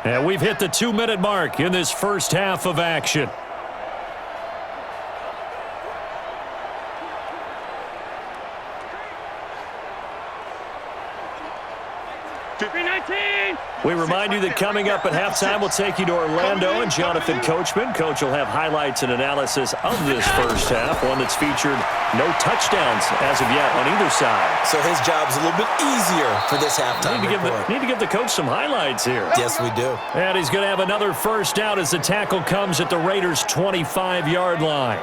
Speaker 1: And we've hit the 2-minute mark in this first half of action. We remind you that coming up at halftime, we'll take you to Orlando and Jonathan Coachman. Coach will have highlights and analysis of this first half, one that's featured no touchdowns as of yet on either side.
Speaker 2: So his job's a little bit easier for this halftime report.
Speaker 1: Need to give the coach some highlights here.
Speaker 2: Yes, we do.
Speaker 1: And he's going to have another 1st down as the tackle comes at the Raiders' 25-yard line.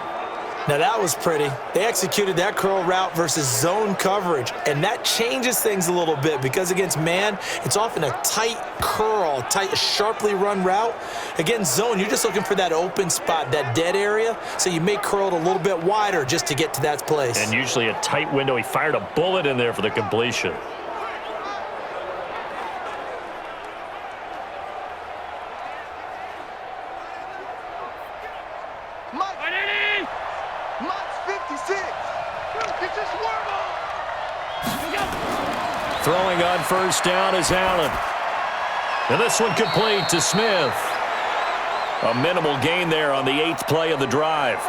Speaker 2: Now, that was pretty. They executed that curl route versus zone coverage, and that changes things a little bit because against man, it's often a tight curl, tight, sharply run route. Against zone, you're just looking for that open spot, that dead area, so you may curl it a little bit wider just to get to that place.
Speaker 1: And usually a tight window. He fired a bullet in there for the completion. Throwing on 1st down is Allen. And this one complete to Smith. A minimal gain there on the 8th play of the drive.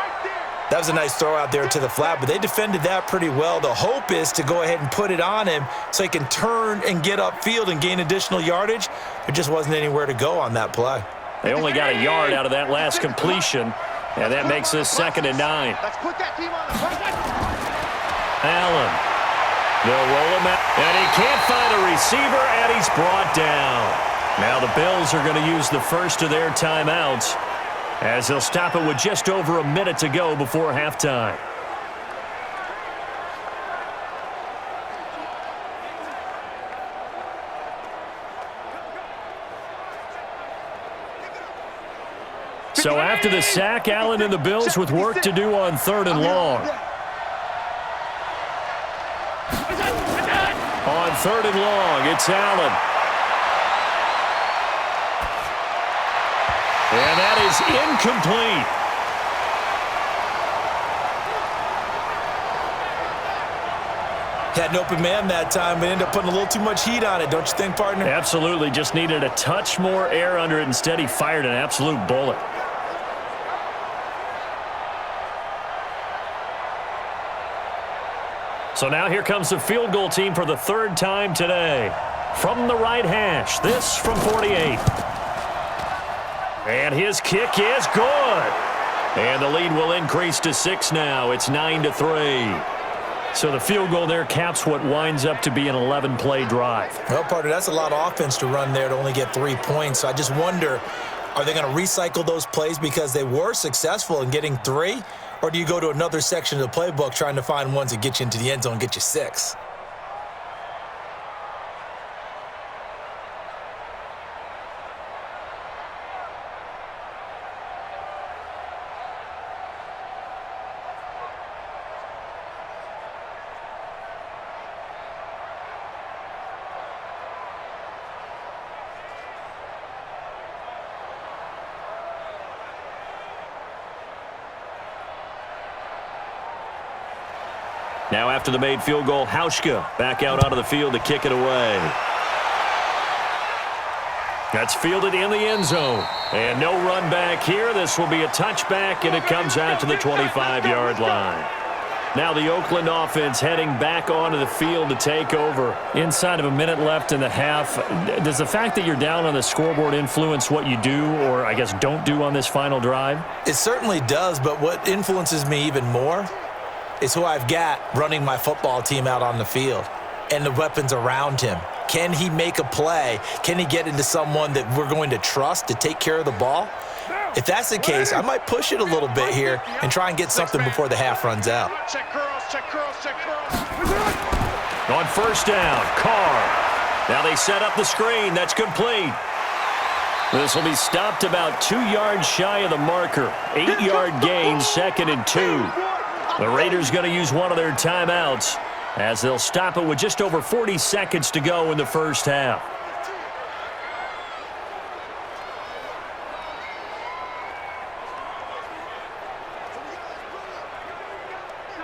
Speaker 2: That was a nice throw out there to the flat, but they defended that pretty well. The hope is to go ahead and put it on him so he can turn and get upfield and gain additional yardage. There just wasn't anywhere to go on that play.
Speaker 1: They only got a yard out of that last completion, and that makes this 2nd and 9.
Speaker 3: Let's put that team on the
Speaker 1: Allen. They'll roll him out, and he can't find a receiver, and he's brought down. Now the Bills are going to use the first of their timeouts as they'll stop it with just over a minute to go before halftime. So after the sack, Allen and the Bills with work to do on 3rd and long. On 3rd and long, it's Allen. And that is incomplete.
Speaker 2: Had an open man that time, but ended up putting a little too much heat on it, don't you think, partner?
Speaker 1: Absolutely. Just needed a touch more air under it. Instead, he fired an absolute bullet. So now here comes the field goal team for the 3rd time today. From the right hash, this from 48. And his kick is good. And the lead will increase to 6 now. It's 9-3. So the field goal there caps what winds up to be an 11-play drive.
Speaker 2: Well, partner, that's a lot of offense to run there to only get 3 points. So I just wonder, are they going to recycle those plays because they were successful in getting 3? Or do you go to another section of the playbook trying to find ones that get you into the end zone and get you 6?
Speaker 1: Now after the made field goal, Hauschka back out onto the field to kick it away. That's fielded in the end zone. And no run back here. This will be a touchback, and it comes out to the 25-yard line. Now the Oakland offense heading back onto the field to take over. Inside of a minute left in the half, does the fact that you're down on the scoreboard influence what you do or, I guess, don't do on this final drive?
Speaker 2: It certainly does, but what influences me even more is who I've got running my football team out on the field and the weapons around him. Can he make a play? Can he get into someone that we're going to trust to take care of the ball? If that's the case, I might push it a little bit here and try and get something before the half runs out.
Speaker 3: Check curls, check curls, check curls.
Speaker 1: On 1st down, Carr. Now they set up the screen. That's complete. This will be stopped about 2 yards shy of the marker. 8-yard gain, 2nd and 2. The Raiders going to use one of their timeouts as they'll stop it with just over 40 seconds to go in the first half.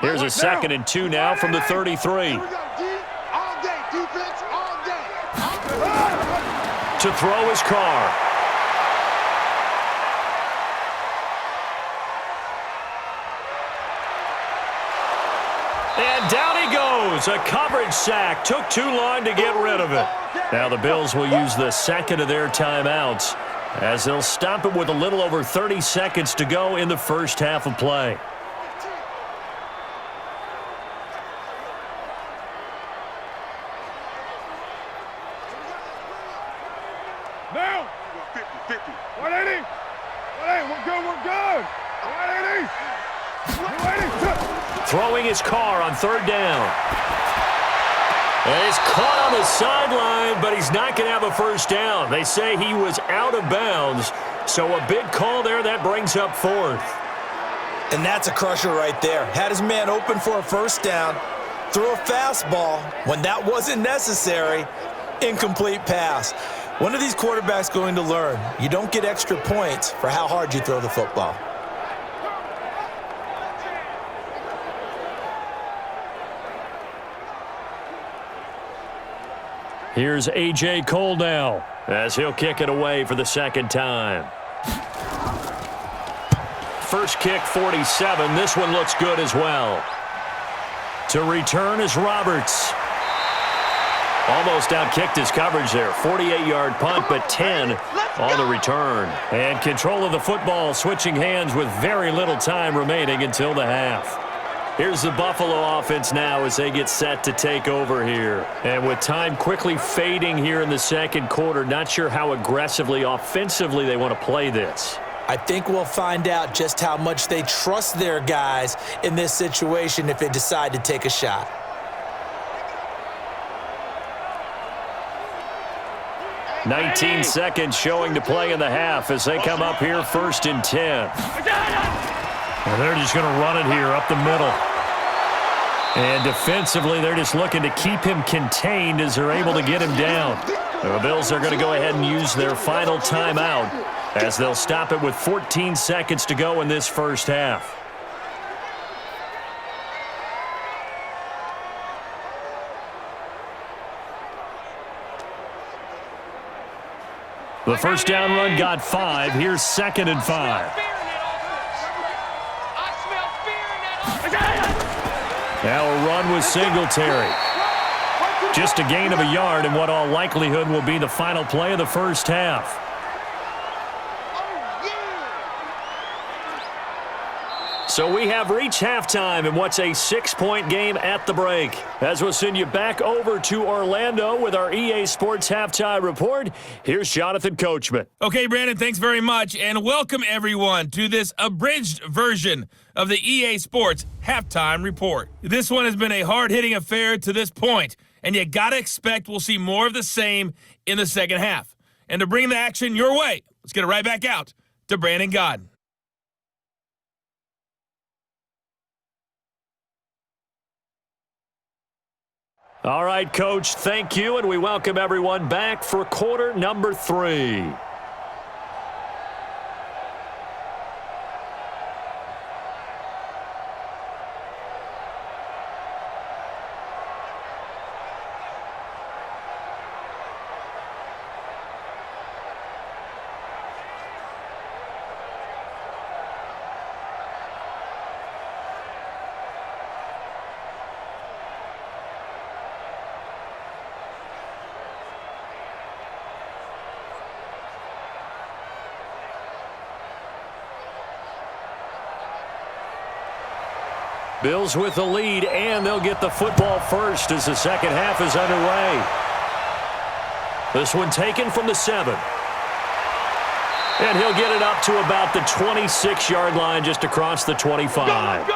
Speaker 1: Here's a 2nd and 2 now from the 33.
Speaker 3: All day, defense, all day.
Speaker 1: To throw is Carr. And down he goes. A coverage sack. Took too long to get rid of it. Now the Bills will use the 2nd of their timeouts as they'll stop it with a little over 30 seconds to go in the first half of play.
Speaker 3: Now. 50, 180. 180, we're good, we're good. 180. 180.
Speaker 1: Throwing his Carr on 3rd down. And he's caught on the sideline, but he's not going to have a first down. They say he was out of bounds, so a big call there that brings up 4th.
Speaker 2: And that's a crusher right there. Had his man open for a first down, threw a fastball when that wasn't necessary, incomplete pass. One of these quarterbacks going to learn, you don't get extra points for how hard you throw the football.
Speaker 1: Here's A.J. Cole now as he'll kick it away for the second time. First kick, 47. This one looks good as well. To return is Roberts. Almost outkicked his coverage there. 48-yard punt, but 10 on the return. And control of the football, switching hands with very little time remaining until the half. Here's the Buffalo offense now as they get set to take over here. And with time quickly fading here in the second quarter, not sure how aggressively, offensively they want to play this.
Speaker 2: I think we'll find out just how much they trust their guys in this situation if they decide to take a shot.
Speaker 1: "19 seconds showing to play in the half as they come up here 1st and 10. And they're just going to run it here up the middle. And defensively, they're just looking to keep him contained as they're able to get him down. The Bills are going to go ahead and use their final timeout as they'll stop it with 14 seconds to go in this first half. The first down run got 5. Here's 2nd and 5. Now a run with Singletary. Just a gain of a yard in what all likelihood will be the final play of the first half. So we have reached halftime in what's a 6-point game at the break. As we'll send you back over to Orlando with our EA Sports Halftime Report, here's Jonathan Coachman.
Speaker 5: Okay, Brandon, thanks very much, and welcome everyone to this abridged version of the EA Sports Halftime Report. This one has been a hard-hitting affair to this point, and you got to expect we'll see more of the same in the second half. And to bring the action your way, let's get it right back out to Brandon Godden.
Speaker 1: All right, Coach, thank you, and we welcome everyone back for quarter number 3. Bills with the lead, and they'll get the football first as the second half is underway. This one taken from the 7. And he'll get it up to about the 26-yard line just across the 25.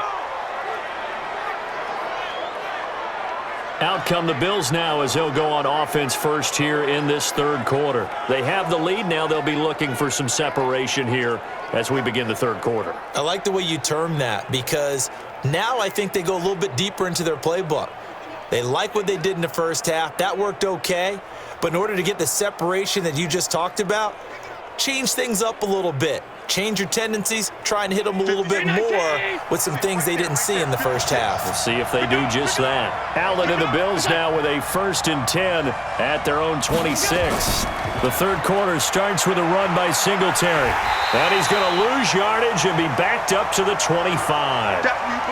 Speaker 1: Out come the Bills now as they'll go on offense first here in this third quarter. They have the lead. Now they'll be looking for some separation here as we begin the third quarter.
Speaker 2: I like the way you term that because now I think they go a little bit deeper into their playbook. They like what they did in the first half. That worked okay. But in order to get the separation that you just talked about, change things up a little bit. Change your tendencies, try and hit them a little bit more with some things they didn't see in the first half.
Speaker 1: We'll see if they do just that. Allen and the Bills now with a 1st and 10 at their own 26. The third quarter starts with a run by Singletary. And he's going to lose yardage and be backed up to the 25.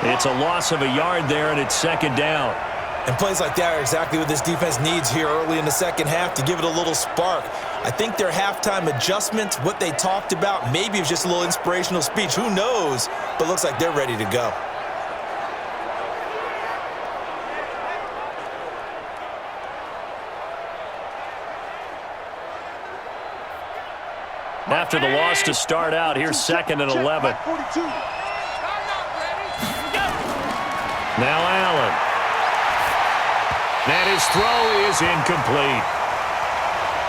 Speaker 1: It's a loss of a yard there, and it's 2nd down.
Speaker 2: And plays like that are exactly what this defense needs here early in the second half to give it a little spark. I think their halftime adjustments, what they talked about, maybe it was just a little inspirational speech. Who knows? But looks like they're ready to go.
Speaker 1: After the loss to start out, here's 2nd and 11. Now Allen. And his throw is incomplete.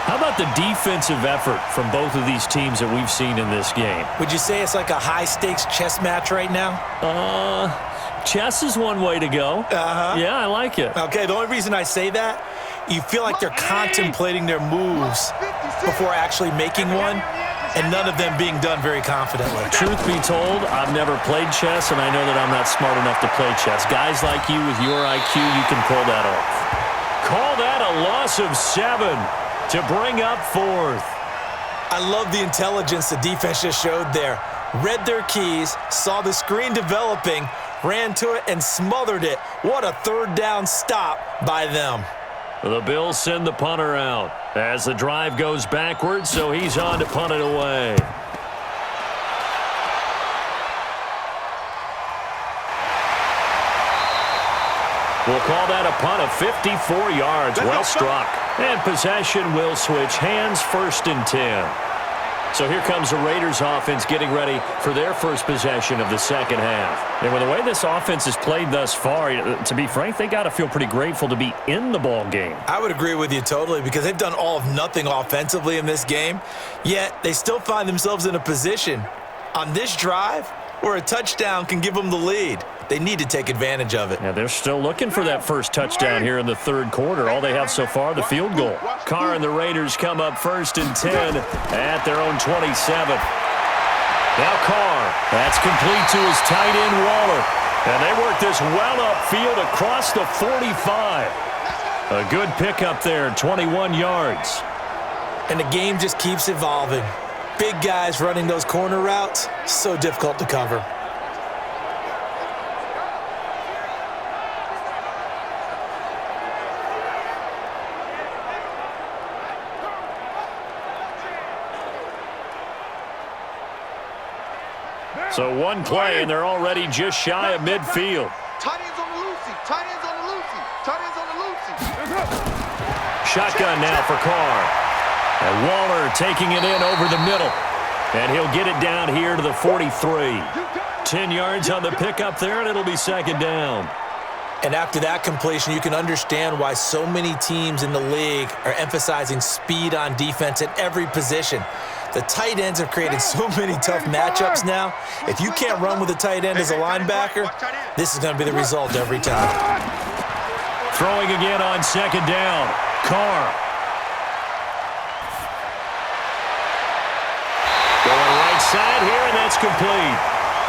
Speaker 1: How about the defensive effort from both of these teams that we've seen in this game?
Speaker 2: Would you say it's like a high-stakes chess match right now?
Speaker 1: Chess is one way to go. Yeah, I like it.
Speaker 2: Okay, the only reason I say that, you feel like they're contemplating their moves before actually making one, and none of them being done very confidently.
Speaker 1: Truth be told, I've never played chess, and I know that I'm not smart enough to play chess. Guys like you with your IQ, you can pull that off. Call that a loss loss of 7 to bring up 4th.
Speaker 2: I love the intelligence the defense just showed there. Read their keys, saw the screen developing, ran to it, and smothered it. What a third down stop by them.
Speaker 1: The Bills send the punter out as the drive goes backwards, so he's on to punt it away. We'll call that a punt of 54 yards. Well struck. And possession will switch hands, 1st and 10. So here comes the Raiders offense getting ready for their first possession of the second half. And with the way this offense has played thus far, to be frank, they got to feel pretty grateful to be in the ball game.
Speaker 2: I would agree with you totally because they've done all of nothing offensively in this game, yet they still find themselves in a position on this drive where a touchdown can give them the lead. They need to take advantage of it.
Speaker 1: Yeah, they're still looking for that first touchdown here in the third quarter. All they have so far, the field goal. Carr and the Raiders come up 1st and 10 at their own 27. Now Carr. That's complete to his tight end, Waller. And they work this well upfield across the 45. A good pickup there, 21 yards.
Speaker 2: And the game just keeps evolving. Big guys running those corner routes, so difficult to cover.
Speaker 1: So one play, and they're already just shy of midfield.
Speaker 3: Tight ends on the loosey. Tight ends on the loosey. Tight ends on the loosey.
Speaker 1: Shotgun now for Carr. And Waller taking it in over the middle. And he'll get it down here to the 43. 10 yards on the pickup there, and it'll be 2nd down.
Speaker 2: And after that completion, you can understand why so many teams in the league are emphasizing speed on defense at every position. The tight ends have created so many tough matchups now. If you can't run with a tight end as a linebacker, this is going to be the result every time.
Speaker 1: Throwing again on 2nd down. Carr. Going right side here, and that's complete.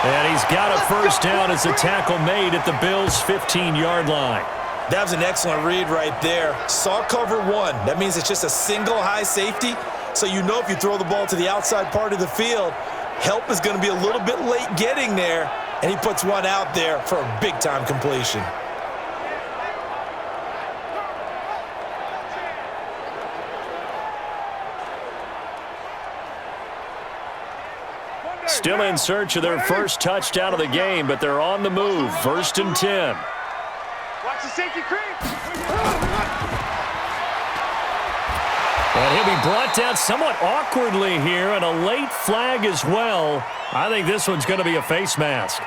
Speaker 1: And he's got a first down as the tackle made at the Bills' 15-yard line.
Speaker 2: That was an excellent read right there. Saw cover 1. That means it's just a single high safety. So you know if you throw the ball to the outside part of the field, help is going to be a little bit late getting there. And he puts one out there for a big-time completion.
Speaker 1: Still in search of their first touchdown of the game, but they're on the move. 1st and 10.
Speaker 3: Watch the safety creep.
Speaker 1: And he'll be brought down somewhat awkwardly here, and a late flag as well. I think this one's going to be a face mask.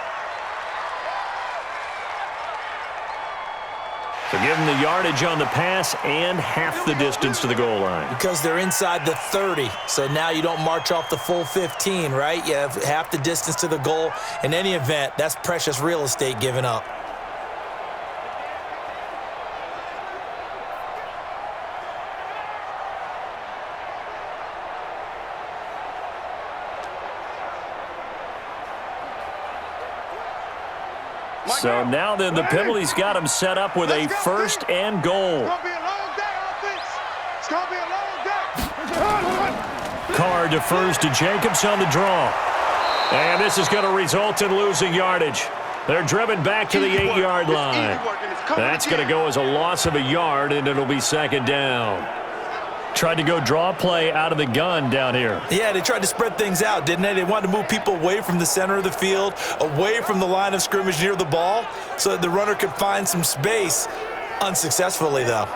Speaker 1: So give them the yardage on the pass and half the distance to the goal line.
Speaker 2: Because they're inside the 30, so now you don't march off the full 15, right? You have half the distance to the goal. In any event, that's precious real estate given up.
Speaker 1: So now then the penalty's got him set up with a 1st and goal.
Speaker 3: It's going to be a long day, offense. It's going to be a long day.
Speaker 1: Carr defers to Jacobs on the draw. And this is going to result in losing yardage. They're driven back to the 8-yard line. That's going to go as a loss of a yard, and it'll be 2nd down. Tried to go draw play out of the gun down here.
Speaker 2: Yeah, they tried to spread things out, didn't they? They wanted to move people away from the center of the field, away from the line of scrimmage near the ball, so that the runner could find some space. Unsuccessfully, though.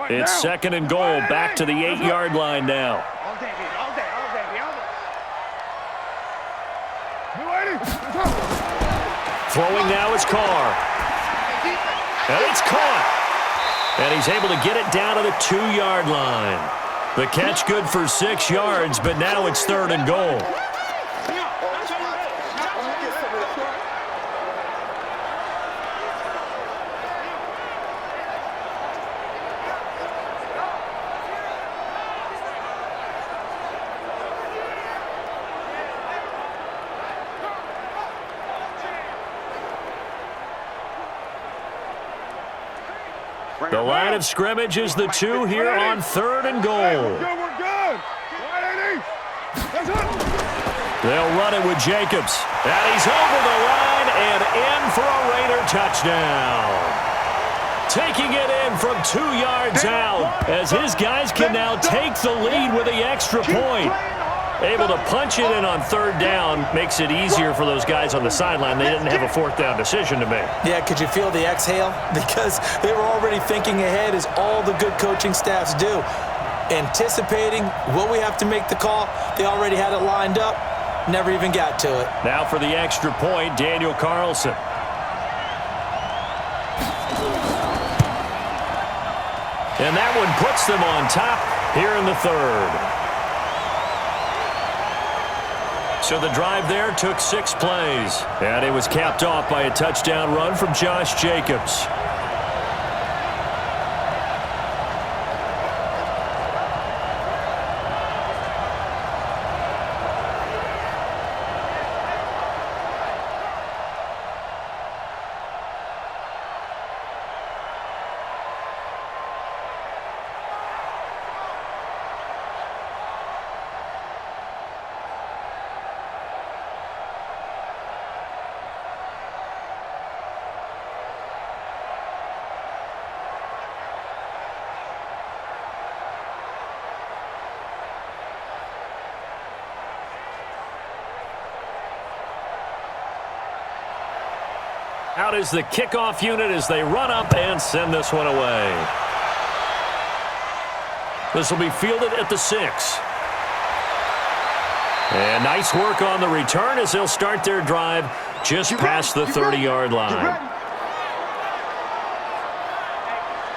Speaker 1: It's 2nd and goal, back to the 8-yard line now.
Speaker 3: All day, baby. All day. All day, baby. All day.
Speaker 1: Throwing now is Carr. And it's caught. And he's able to get it down to the 2-yard line. The catch good for 6 yards, but now it's 3rd and goal. The line of scrimmage is the 2 here on 3rd and goal.
Speaker 3: We're good. 180. That's it.
Speaker 1: They'll run it with Jacobs. And he's over the line and in for a Raider touchdown. Taking it in from 2 yards out as his guys can now take the lead with the extra point. Able to punch it in on 3rd down makes it easier for those guys on the sideline. They didn't have a 4th down decision to make.
Speaker 2: Yeah, could you feel the exhale? Because they were already thinking ahead, as all the good coaching staffs do. Anticipating, will we have to make the call? They already had it lined up. Never even got to it.
Speaker 1: Now for the extra point, Daniel Carlson. And that one puts them on top here in the 3rd. So the drive there took 6 plays. And it was capped off by a touchdown run from Josh Jacobs. Out is the kickoff unit as they run up and send this one away. This will be fielded at the 6. And nice work on the return as they'll start their drive just past the 30-yard line.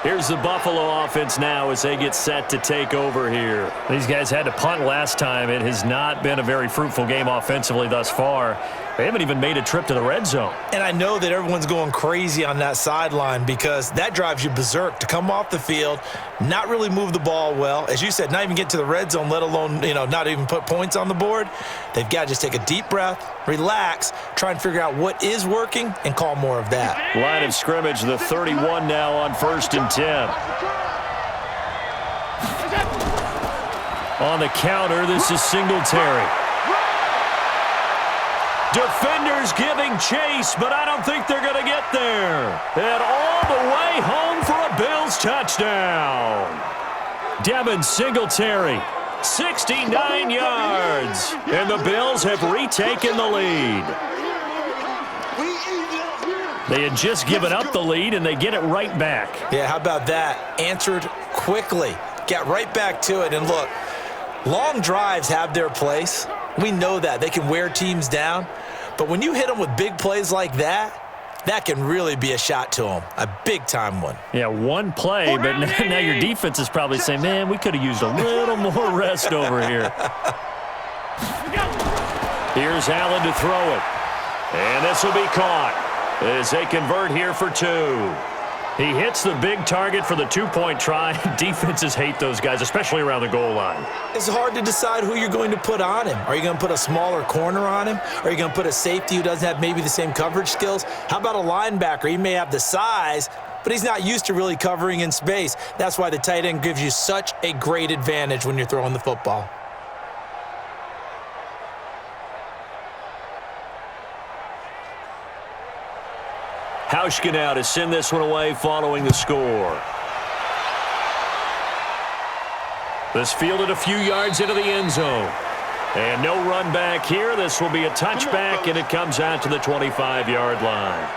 Speaker 1: Here's the Buffalo offense now as they get set to take over here. These guys had to punt last time. It has not been a very fruitful game offensively thus far. They haven't even made a trip to the red zone. And
Speaker 2: I know that everyone's going crazy on that sideline because that drives you berserk to come off the field, not really move the ball well. As you said, not even get to the red zone, let alone, not even put points on the board. They've got to just take a deep breath, relax, try and figure out what is working and call more of that.
Speaker 1: Line of scrimmage, the 31 now on 1st and 10. On the counter, this is Singletary. Defenders giving chase, but I don't think they're going to get there. And all the way home for a Bills touchdown. Devin Singletary, 69 yards. And the Bills have retaken the lead. They had just given up the lead, and they get it right back.
Speaker 2: Yeah, how about that? Answered quickly. Got right back to it. And look, long drives have their place. We know that. They can wear teams down. But when you hit them with big plays like that, that can really be a shot to them. A big-time one.
Speaker 1: Yeah, one play, but now your defense is probably saying, man, we could have used a little more rest over here. Here's Allen to throw it. And this will be caught as they convert here for 2. He hits the big target for the 2-point try. Defenses hate those guys, especially around the goal line.
Speaker 2: It's hard to decide who you're going to put on him. Are you going to put a smaller corner on him? Are you going to put a safety who doesn't have maybe the same coverage skills? How about a linebacker? He may have the size, but he's not used to really covering in space. That's why the tight end gives you such a great advantage when you're throwing the football.
Speaker 1: Hauschka now to send this one away following the score. This fielded a few yards into the end zone. And no run back here. This will be a touchback, and it comes out to the 25-yard line.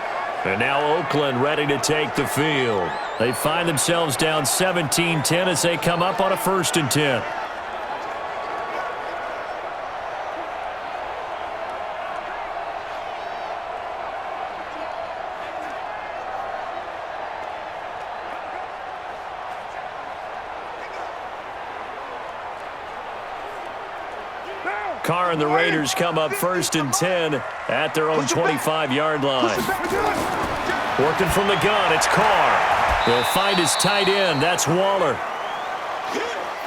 Speaker 1: And now Oakland ready to take the field. They find themselves down 17-10 as they come up on a 1st and 10. Carr and the Raiders come up 1st and 10 at their own 25-yard line. Working from the gun, it's Carr. He'll find his tight end. That's Waller.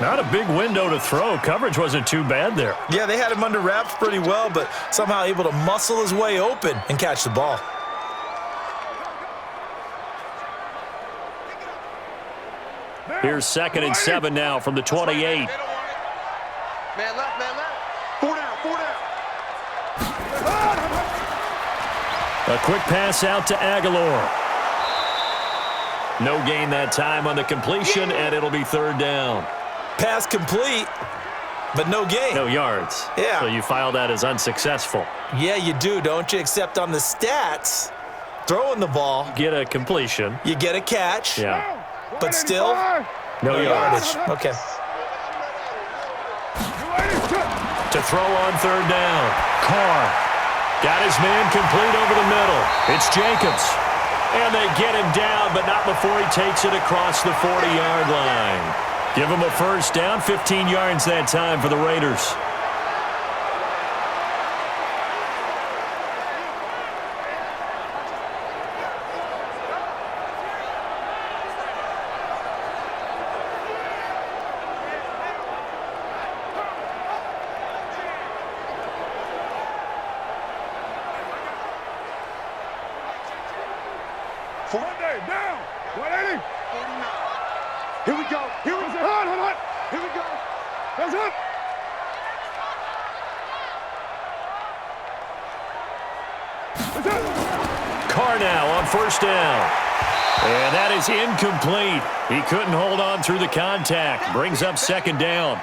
Speaker 1: Not a big window to throw. Coverage wasn't too bad there.
Speaker 2: Yeah, they had him under wraps pretty well, but somehow able to muscle his way open and catch the ball.
Speaker 1: Here's 2nd and 7 now from the 28.
Speaker 3: Man left, man left. 4 down, 4 down.
Speaker 1: A quick pass out to Aguilar. No gain that time on the completion, and it'll be 3rd down.
Speaker 2: Pass complete, but no gain.
Speaker 1: No yards.
Speaker 2: Yeah.
Speaker 1: So you file that as unsuccessful.
Speaker 2: Yeah, you do, don't you? Except on the stats, throwing the ball,
Speaker 1: Get a completion.
Speaker 2: you get a catch,
Speaker 1: Yeah.
Speaker 2: but still,
Speaker 1: No yards.
Speaker 2: Okay.
Speaker 1: To throw on 3rd down. Carr got his man complete over the middle. It's Jacobs. And they get him down, but not before he takes it across the 40-yard line. Give him a 1st down, 15 yards that time for the Raiders.
Speaker 3: Monday, down. 180. 49. Here we go. Here we go. Hold on. Here we go. That's it. That's it.
Speaker 1: Carr now on 1st down. And that is incomplete. He couldn't hold on through the contact. Brings up 2nd down.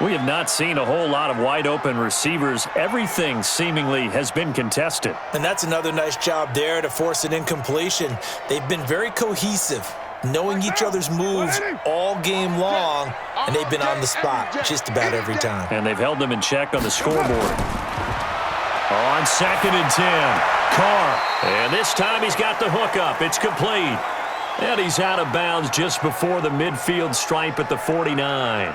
Speaker 1: We have not seen a whole lot of wide-open receivers. Everything seemingly has been contested.
Speaker 2: And that's another nice job there to force an incompletion. They've been very cohesive, knowing each other's moves all game long, and they've been on the spot just about every time.
Speaker 1: And they've held them in check on the scoreboard. On 2nd and 10, Carr. And this time he's got the hook up. It's complete. And he's out of bounds just before the midfield stripe at the 49.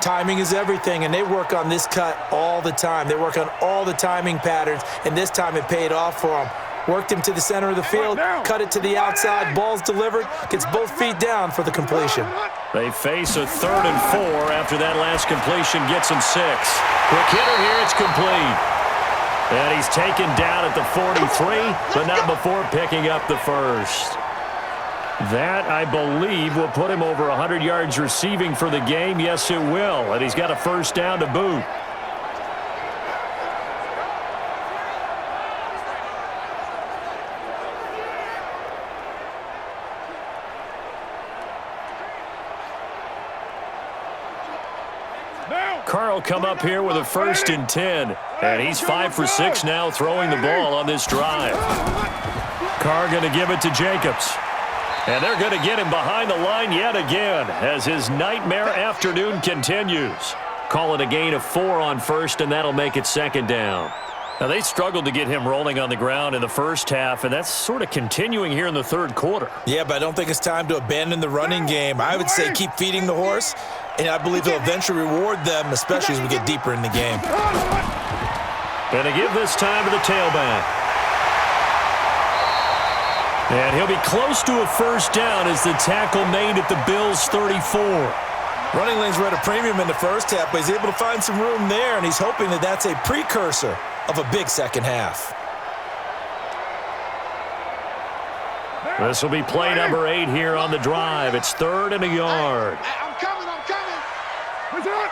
Speaker 2: Timing is everything, and they work on this cut all the time. They work on all the timing patterns, and this time it paid off for them. Worked him to the center of the field, cut it to the outside, ball's delivered, gets both feet down for the completion.
Speaker 1: They face a 3rd and 4 after that last completion gets him 6. Quick hitter here, it's complete. And he's taken down at the 43, but not before picking up the 1st. That, I believe, will put him over 100 yards receiving for the game. Yes, it will. And he's got a 1st down to boot. Carr will come up here with a 1st and 10. And he's 5 for 6 now throwing the ball on this drive. Carr going to give it to Jacobs. And they're going to get him behind the line yet again as his nightmare afternoon continues. Call it a gain of 4 on 1st, and that'll make it 2nd down. Now, they struggled to get him rolling on the ground in the 1st half, and that's sort of continuing here in the 3rd quarter.
Speaker 2: Yeah, but I don't think it's time to abandon the running game. I would say keep feeding the horse, and I believe he'll eventually reward them, especially as we get deeper in the game.
Speaker 1: Going to give this time to the tailback. And he'll be close to a 1st down as the tackle made at the Bills' 34.
Speaker 2: Running lanes were at a premium in the 1st half, but he's able to find some room there, and he's hoping that that's a precursor of a big 2nd half.
Speaker 1: This will be play number 8 here on the drive. It's 3rd and a yard.
Speaker 3: Hey, I'm coming. What's up?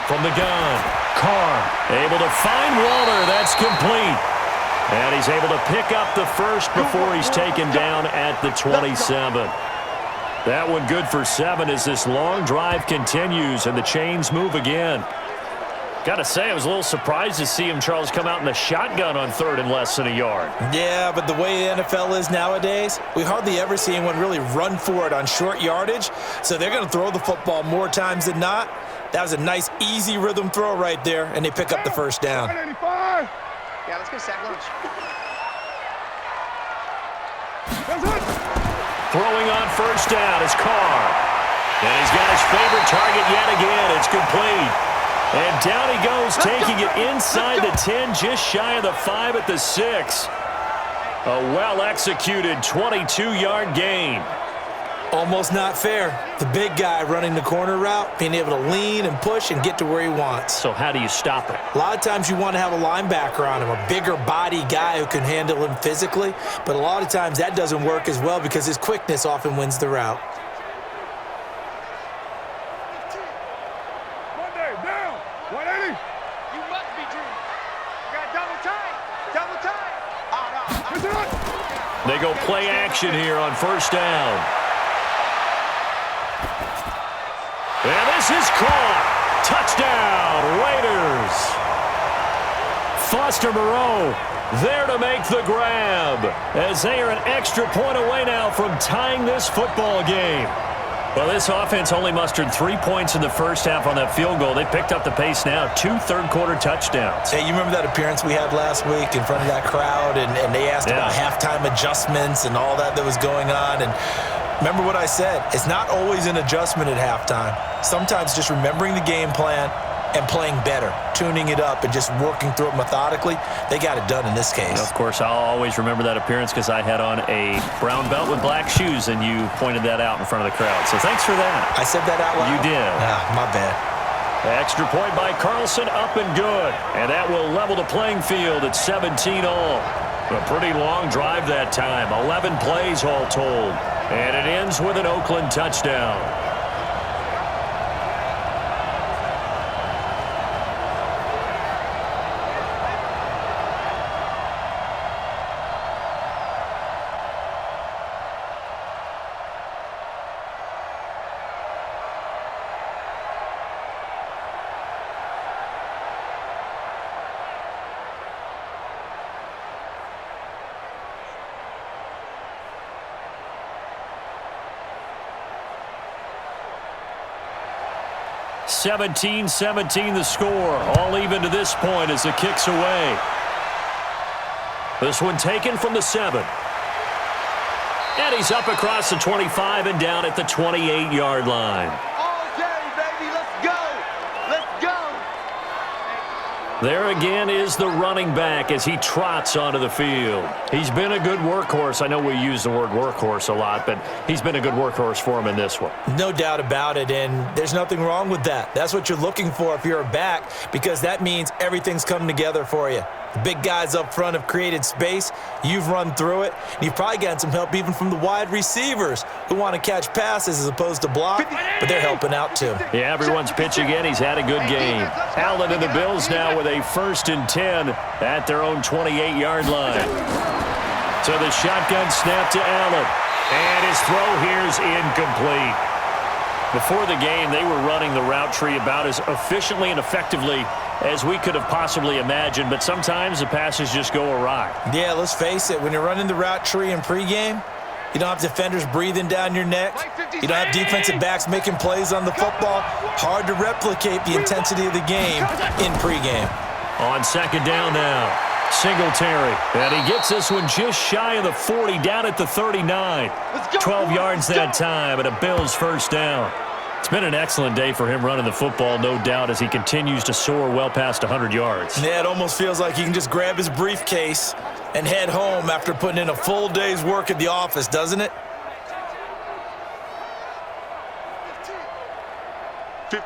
Speaker 1: From the gun, Carr able to find Waller. That's complete. And he's able to pick up the 1st before he's taken down at the 27. That one good for 7 as this long drive continues and the chains move again. Got to say, I was a little surprised to see him, Charles, come out in the shotgun on 3rd and less than a yard.
Speaker 2: Yeah, but the way the NFL is nowadays, we hardly ever see anyone really run for it on short yardage, so they're going to throw the football more times than not. That was a nice, easy rhythm throw right there, and they pick up the 1st down.
Speaker 3: 185. Yeah, let's go sack lunch. That's it.
Speaker 1: Throwing on 1st down is Carr. And he's got his favorite target yet again. It's complete. And down he goes, taking it inside the 10, just shy of the 5 at the 6. A well-executed 22-yard gain.
Speaker 2: Almost not fair. The big guy running the corner route, being able to lean and push and get to where he wants.
Speaker 1: So how do you stop it?
Speaker 2: A lot of times you want to have a linebacker on him, a bigger body guy who can handle him physically, but a lot of times that doesn't work as well because his quickness often wins the route.
Speaker 3: Monday, down. 180. You must be dreaming. You got double time. Double time.
Speaker 1: They go play action here on first down. And this is caught. Touchdown, Raiders. Foster Moreau there to make the grab as they are an extra point away now from tying this football game. Well, this offense only mustered 3 points in the first half on that field goal. They picked up the pace now, 2 third-quarter touchdowns.
Speaker 2: Hey, you remember that appearance we had last week in front of that crowd, and they asked about halftime adjustments and all that was going on, and remember what I said. It's not always an adjustment at halftime. Sometimes just remembering the game plan and playing better, tuning it up and just working through it methodically. They got it done in this case.
Speaker 1: Of course, I'll always remember that appearance because I had on a brown belt with black shoes, and you pointed that out in front of the crowd. So thanks for that.
Speaker 2: I said that out loud?
Speaker 1: You did.
Speaker 2: My bad.
Speaker 1: Extra point by Carlson, up and good. And that will level the playing field at 17 all. A pretty long drive that time, 11 plays all told. And it ends with an Oakland touchdown. (17-17) the score. All even to this point as the kick's away. This one taken from the 7. And he's up across the 25 and down at the 28-yard line.
Speaker 3: All day, baby. Let's go. Let's go.
Speaker 1: There again is the running back as he trots onto the field. He's been a good workhorse. I know we use the word workhorse a lot, but he's been a good workhorse for him in this one.
Speaker 2: No doubt about it, and there's nothing wrong with that. That's what you're looking for if you're a back, because that means everything's coming together for you. The big guys up front have created space. You've run through it. And you've probably gotten some help even from the wide receivers who want to catch passes as opposed to block, but they're helping out too.
Speaker 1: Yeah, everyone's pitching in. He's had a good game. Allen and the Bills now with a 1st and 10 at their own 28-yard line. So the shotgun snap to Allen. And his throw here's incomplete. Before the game, they were running the route tree about as efficiently and effectively as we could have possibly imagined, but sometimes the passes just go awry.
Speaker 2: Yeah, let's face it. When you're running the route tree in pregame, you don't have defenders breathing down your neck. You don't have defensive backs making plays on the football. Hard to replicate the intensity of the game in pregame.
Speaker 1: On 2nd down now, Singletary. And he gets this one just shy of the 40, down at the 39. 12 yards that time, and a Bills 1st down. It's been an excellent day for him running the football, no doubt, as he continues to soar well past 100 yards.
Speaker 2: Yeah, it almost feels like he can just grab his briefcase and head home after putting in a full day's work at the office, doesn't it?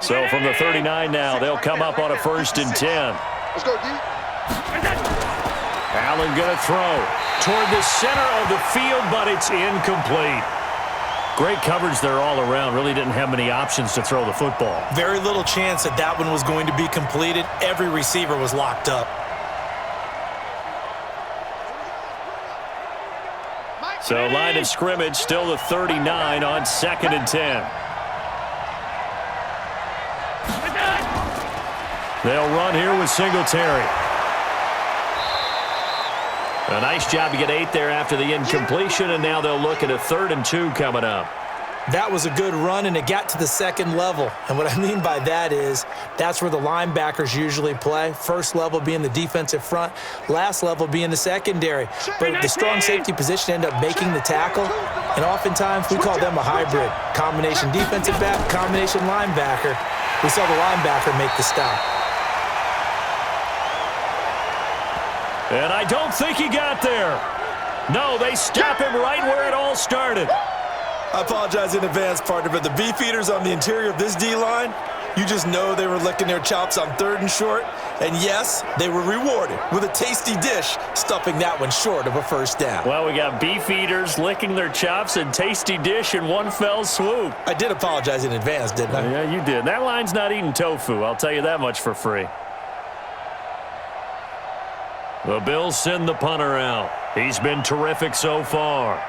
Speaker 1: So from the 39 now, they'll come up on a 1st and 10.
Speaker 3: Let's go, D.
Speaker 1: Allen going to throw toward the center of the field, but it's incomplete. Great coverage there all around. Really didn't have many options to throw the football.
Speaker 2: Very little chance that that one was going to be completed. Every receiver was locked up.
Speaker 1: So line of scrimmage, still the 39 on 2nd and 10. They'll run here with Singletary. A nice job to get 8 there after the incompletion, and now they'll look at a 3rd and 2 coming up.
Speaker 2: That was a good run, and it got to the 2nd level. And what I mean by that is that's where the linebackers usually play. First level being the defensive front, last level being the secondary. But the strong safety position ended up making the tackle, and oftentimes we call them a hybrid. Combination defensive back, combination linebacker. We saw the linebacker make the stop.
Speaker 1: And I don't think he got there. No, they stop him right where it all started.
Speaker 2: I apologize in advance, partner, but the beefeaters on the interior of this D-line, you just know they were licking their chops on 3rd and short. And yes, they were rewarded with a tasty dish, stuffing that one short of a first down.
Speaker 1: Well, we got beefeaters licking their chops and tasty dish in one fell swoop.
Speaker 2: I did apologize in advance, didn't I?
Speaker 1: Yeah, you did. That line's not eating tofu, I'll tell you that much for free. The Bills send the punter out. He's been terrific so far.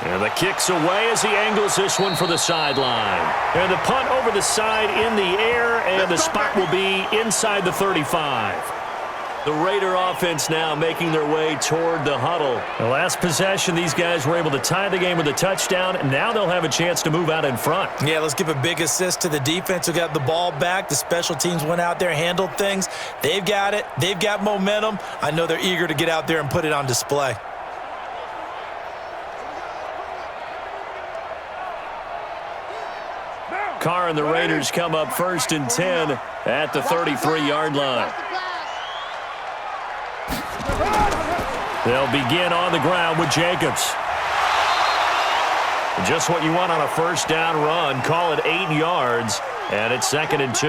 Speaker 1: And the kick's away as he angles this one for the sideline. And the punt over the side in the air, and the spot will be inside the 35. The Raider offense now making their way toward the huddle. The last possession, these guys were able to tie the game with a touchdown, and now they'll have a chance to move out in front.
Speaker 2: Yeah, let's give a big assist to the defense who got the ball back. The special teams went out there, handled things. They've got it. They've got momentum. I know they're eager to get out there and put it on display.
Speaker 1: Carr and the Raiders come up 1st and 10 at the 33-yard line. They'll begin on the ground with Jacobs. Just what you want on a first down run. Call it 8 yards, and it's 2nd and 2.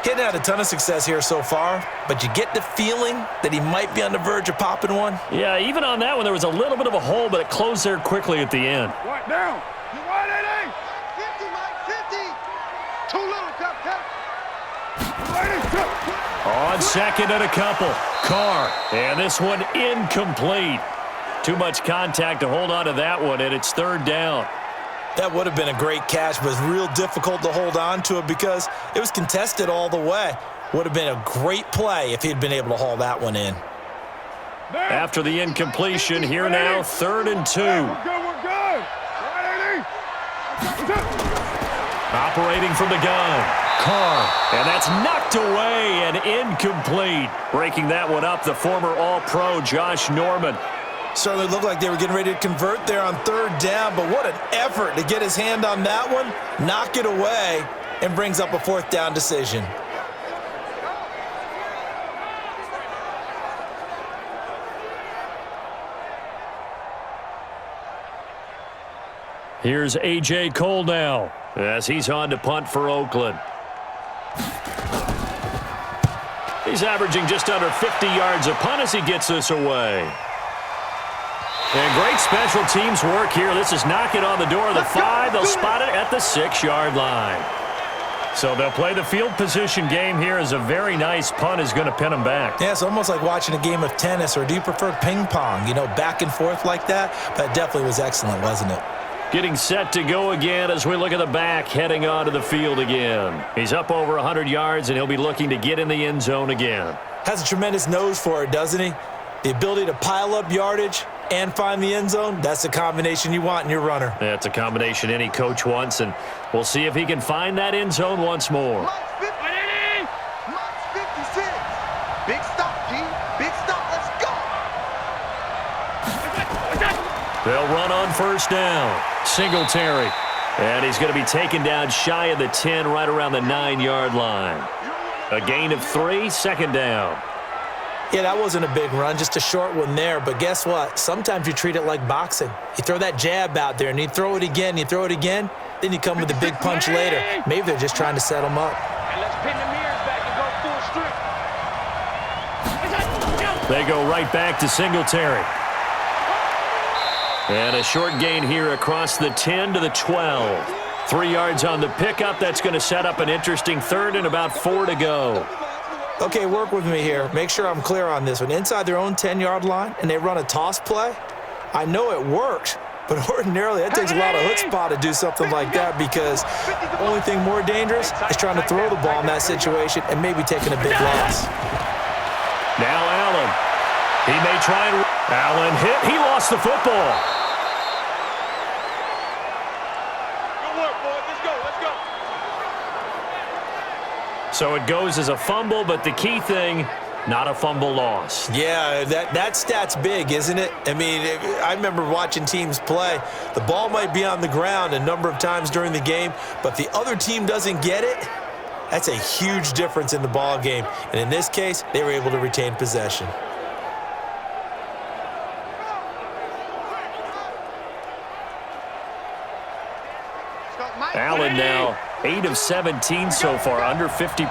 Speaker 2: Getting had a ton of success here so far, but you get the feeling that he might be on the verge of popping one.
Speaker 1: Yeah, even on that one, there was a little bit of a hole, but it closed there quickly at the end.
Speaker 3: Right down. You wide 80. 50, Mike, 50. Too little, Cap.
Speaker 1: On 2nd and a couple. Carr, and this one incomplete. Too much contact to hold on to that one, and it's 3rd down.
Speaker 2: That would have been a great catch, but it's real difficult to hold on to it because it was contested all the way. Would have been a great play if he'd been able to haul that one in.
Speaker 1: After the incompletion, here now, 3rd and 2.
Speaker 3: We're good. Right 80.
Speaker 1: Operating from the gun. Carr, and that's knocked away and incomplete. Breaking that one up, the former All-Pro Josh Norman.
Speaker 2: Certainly looked like they were getting ready to convert there on 3rd down, but what an effort to get his hand on that one, knock it away, and brings up a 4th down decision.
Speaker 1: Here's A.J. Cole now as he's on to punt for Oakland. He's averaging just under 50 yards a punt as he gets this away. And great special teams work here. This is knocking on the door of the 5. They'll spot it at the 6-yard line. So they'll play the field position game here as a very nice punt is going to pin them back.
Speaker 2: Yeah, it's almost like watching a game of tennis, or do you prefer ping pong? You know, back and forth like that? That definitely was excellent, wasn't it?
Speaker 1: Getting set to go again as we look at the back heading onto the field again. He's up over 100 yards, and he'll be looking to get in the end zone again.
Speaker 2: Has a tremendous nose for it, doesn't he? The ability to pile up yardage and find the end zone, that's the combination you want in your runner.
Speaker 1: That's a combination any coach wants, and we'll see if he can find that end zone once more.
Speaker 3: Mike's 50. Mike's 56. Big stop, G. Big stop. Let's go.
Speaker 1: They'll run on first down. Singletary. And he's going to be taken down shy of the 10, right around the 9-yard line. A gain of 3, 2nd down.
Speaker 2: Yeah, that wasn't a big run, just a short one there. But guess what? Sometimes you treat it like boxing. You throw that jab out there, and you throw it again, then you come with a big punch later. Maybe they're just trying to set them up.
Speaker 3: And let's pin the mirrors back and go full strength.
Speaker 1: They go right back to Singletary. And a short gain here across the 10 to the 12. 3 yards on the pickup. That's going to set up an interesting 3rd and about 4 to go.
Speaker 2: Okay, work with me here. Make sure I'm clear on this one. Inside their own 10-yard line, and they run a toss play. I know it works, but ordinarily that takes a lot of chutzpah to do something like that, because the only thing more dangerous is trying to throw the ball in that situation and maybe taking a big loss.
Speaker 1: Now Allen. He may try and... Allen hit. He lost the football.
Speaker 3: Good work, boys. Let's go. Let's go.
Speaker 1: So it goes as a fumble, but the key thing, not a fumble loss.
Speaker 2: Yeah, that stat's big, isn't it? I mean, I remember watching teams play. The ball might be on the ground a number of times during the game, but if the other team doesn't get it, that's a huge difference in the ball game. And in this case, they were able to retain possession.
Speaker 1: Allen now 8 of 17 so far, under 50%.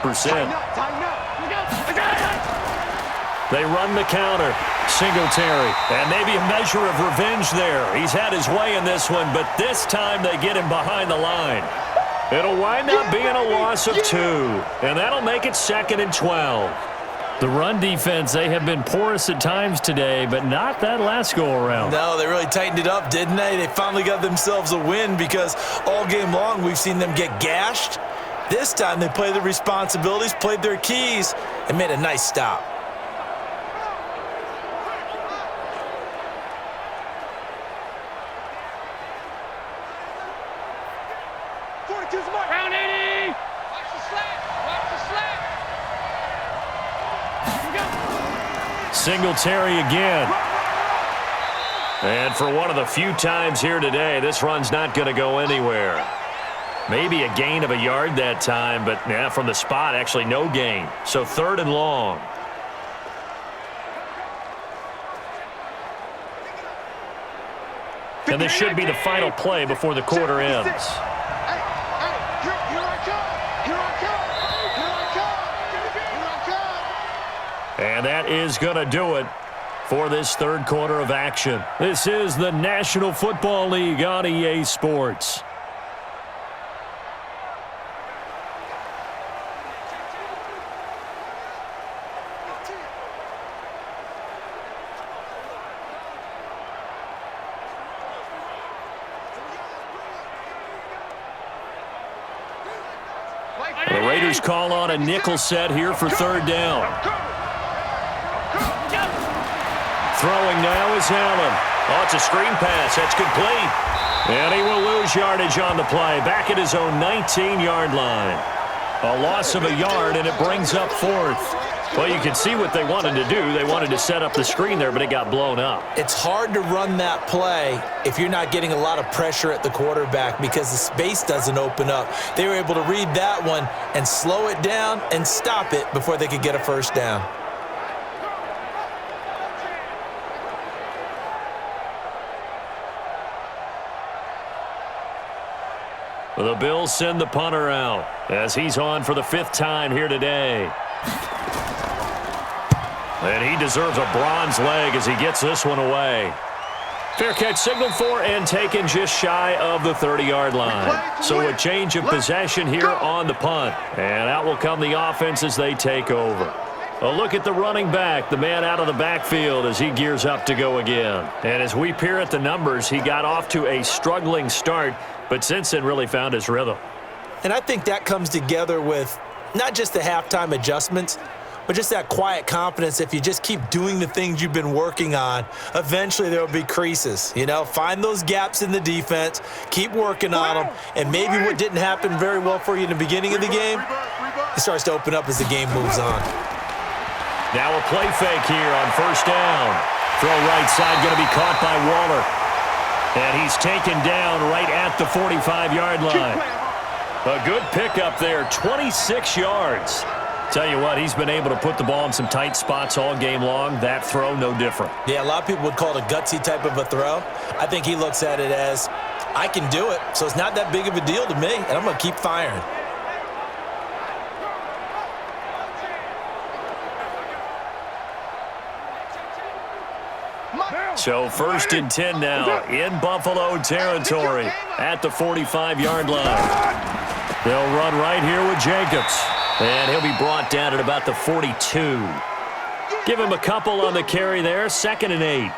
Speaker 1: They run the counter. Singletary. And maybe a measure of revenge there. He's had his way in this one, but this time they get him behind the line. It'll wind up being a loss of 2. And that'll make it 2nd and 12.
Speaker 6: The run defense, they have been porous at times today, but not that last go-around.
Speaker 2: No, they really tightened it up, didn't they? They finally got themselves a win because all game long we've seen them get gashed. This time they played their responsibilities, played their keys, and made a nice stop.
Speaker 3: Round 80! Watch the slap! Watch the slap!
Speaker 1: Singletary again. And for one of the few times here today, this run's not going to go anywhere. Maybe a gain of a yard that time, but yeah, from the spot, actually no gain. So 3rd and long. And this should be the final play before the quarter ends. And that is going to do it for this 3rd quarter of action. This is the National Football League on EA Sports. The Raiders call on a nickel set here for 3rd down. Throwing now is Allen. Oh, it's a screen pass. That's complete. And he will lose yardage on the play. Back at his own 19-yard line. A loss of a yard, and it brings up 4th. Well, you can see what they wanted to do. They wanted to set up the screen there, but it got blown up.
Speaker 2: It's hard to run that play if you're not getting a lot of pressure at the quarterback because the space doesn't open up. They were able to read that one and slow it down and stop it before they could get a 1st down.
Speaker 1: The Bills send the punter out as he's on for the 5th time here today. And he deserves a bronze leg as he gets this one away. Fair catch signaled for and taken just shy of the 30-yard line. So a change of possession here on the punt. And out will come the offense as they take over. A look at the running back, the man out of the backfield as he gears up to go again. And as we peer at the numbers, he got off to a struggling start, but since then really found his rhythm.
Speaker 2: And I think that comes together with not just the halftime adjustments, but just that quiet confidence. If you just keep doing the things you've been working on, eventually there will be creases. You know, find those gaps in the defense, keep working on them, and maybe what didn't happen very well for you in the beginning of the game, it starts to open up as the game moves on.
Speaker 1: Now a play fake here on 1st down. Throw right side going to be caught by Waller. And he's taken down right at the 45-yard line. A good pickup there, 26 yards. Tell you what, he's been able to put the ball in some tight spots all game long. That throw, no different.
Speaker 2: Yeah, a lot of people would call it a gutsy type of a throw. I think he looks at it as, I can do it, so it's not that big of a deal to me, and I'm going to keep firing.
Speaker 1: So 1st and 10 now in Buffalo territory at the 45-yard line. They'll run right here with Jacobs. And he'll be brought down at about the 42. Give him a couple on the carry there, 2nd and 8.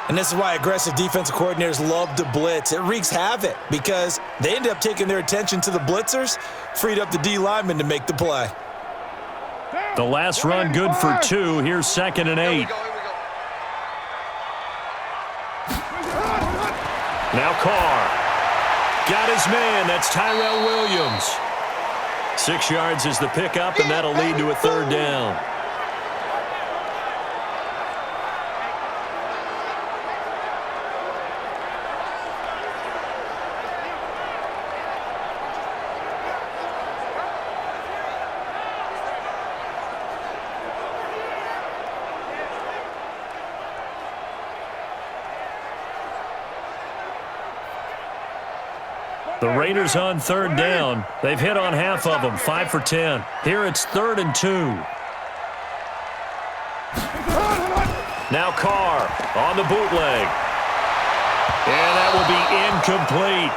Speaker 2: And this is why aggressive defensive coordinators love to blitz. It wreaks havoc because they end up taking their attention to the blitzers, freed up the D lineman to make the play.
Speaker 1: The last run good for 2. Here's 2nd and 8. Now Carr. Got his man. That's Tyrell Williams. 6 yards is the pickup, and that'll lead to a 3rd down.
Speaker 6: The Raiders on third down. They've hit on half of them, 5 for 10. Here it's 3rd and 2.
Speaker 1: Now Carr on the bootleg. And that will be incomplete.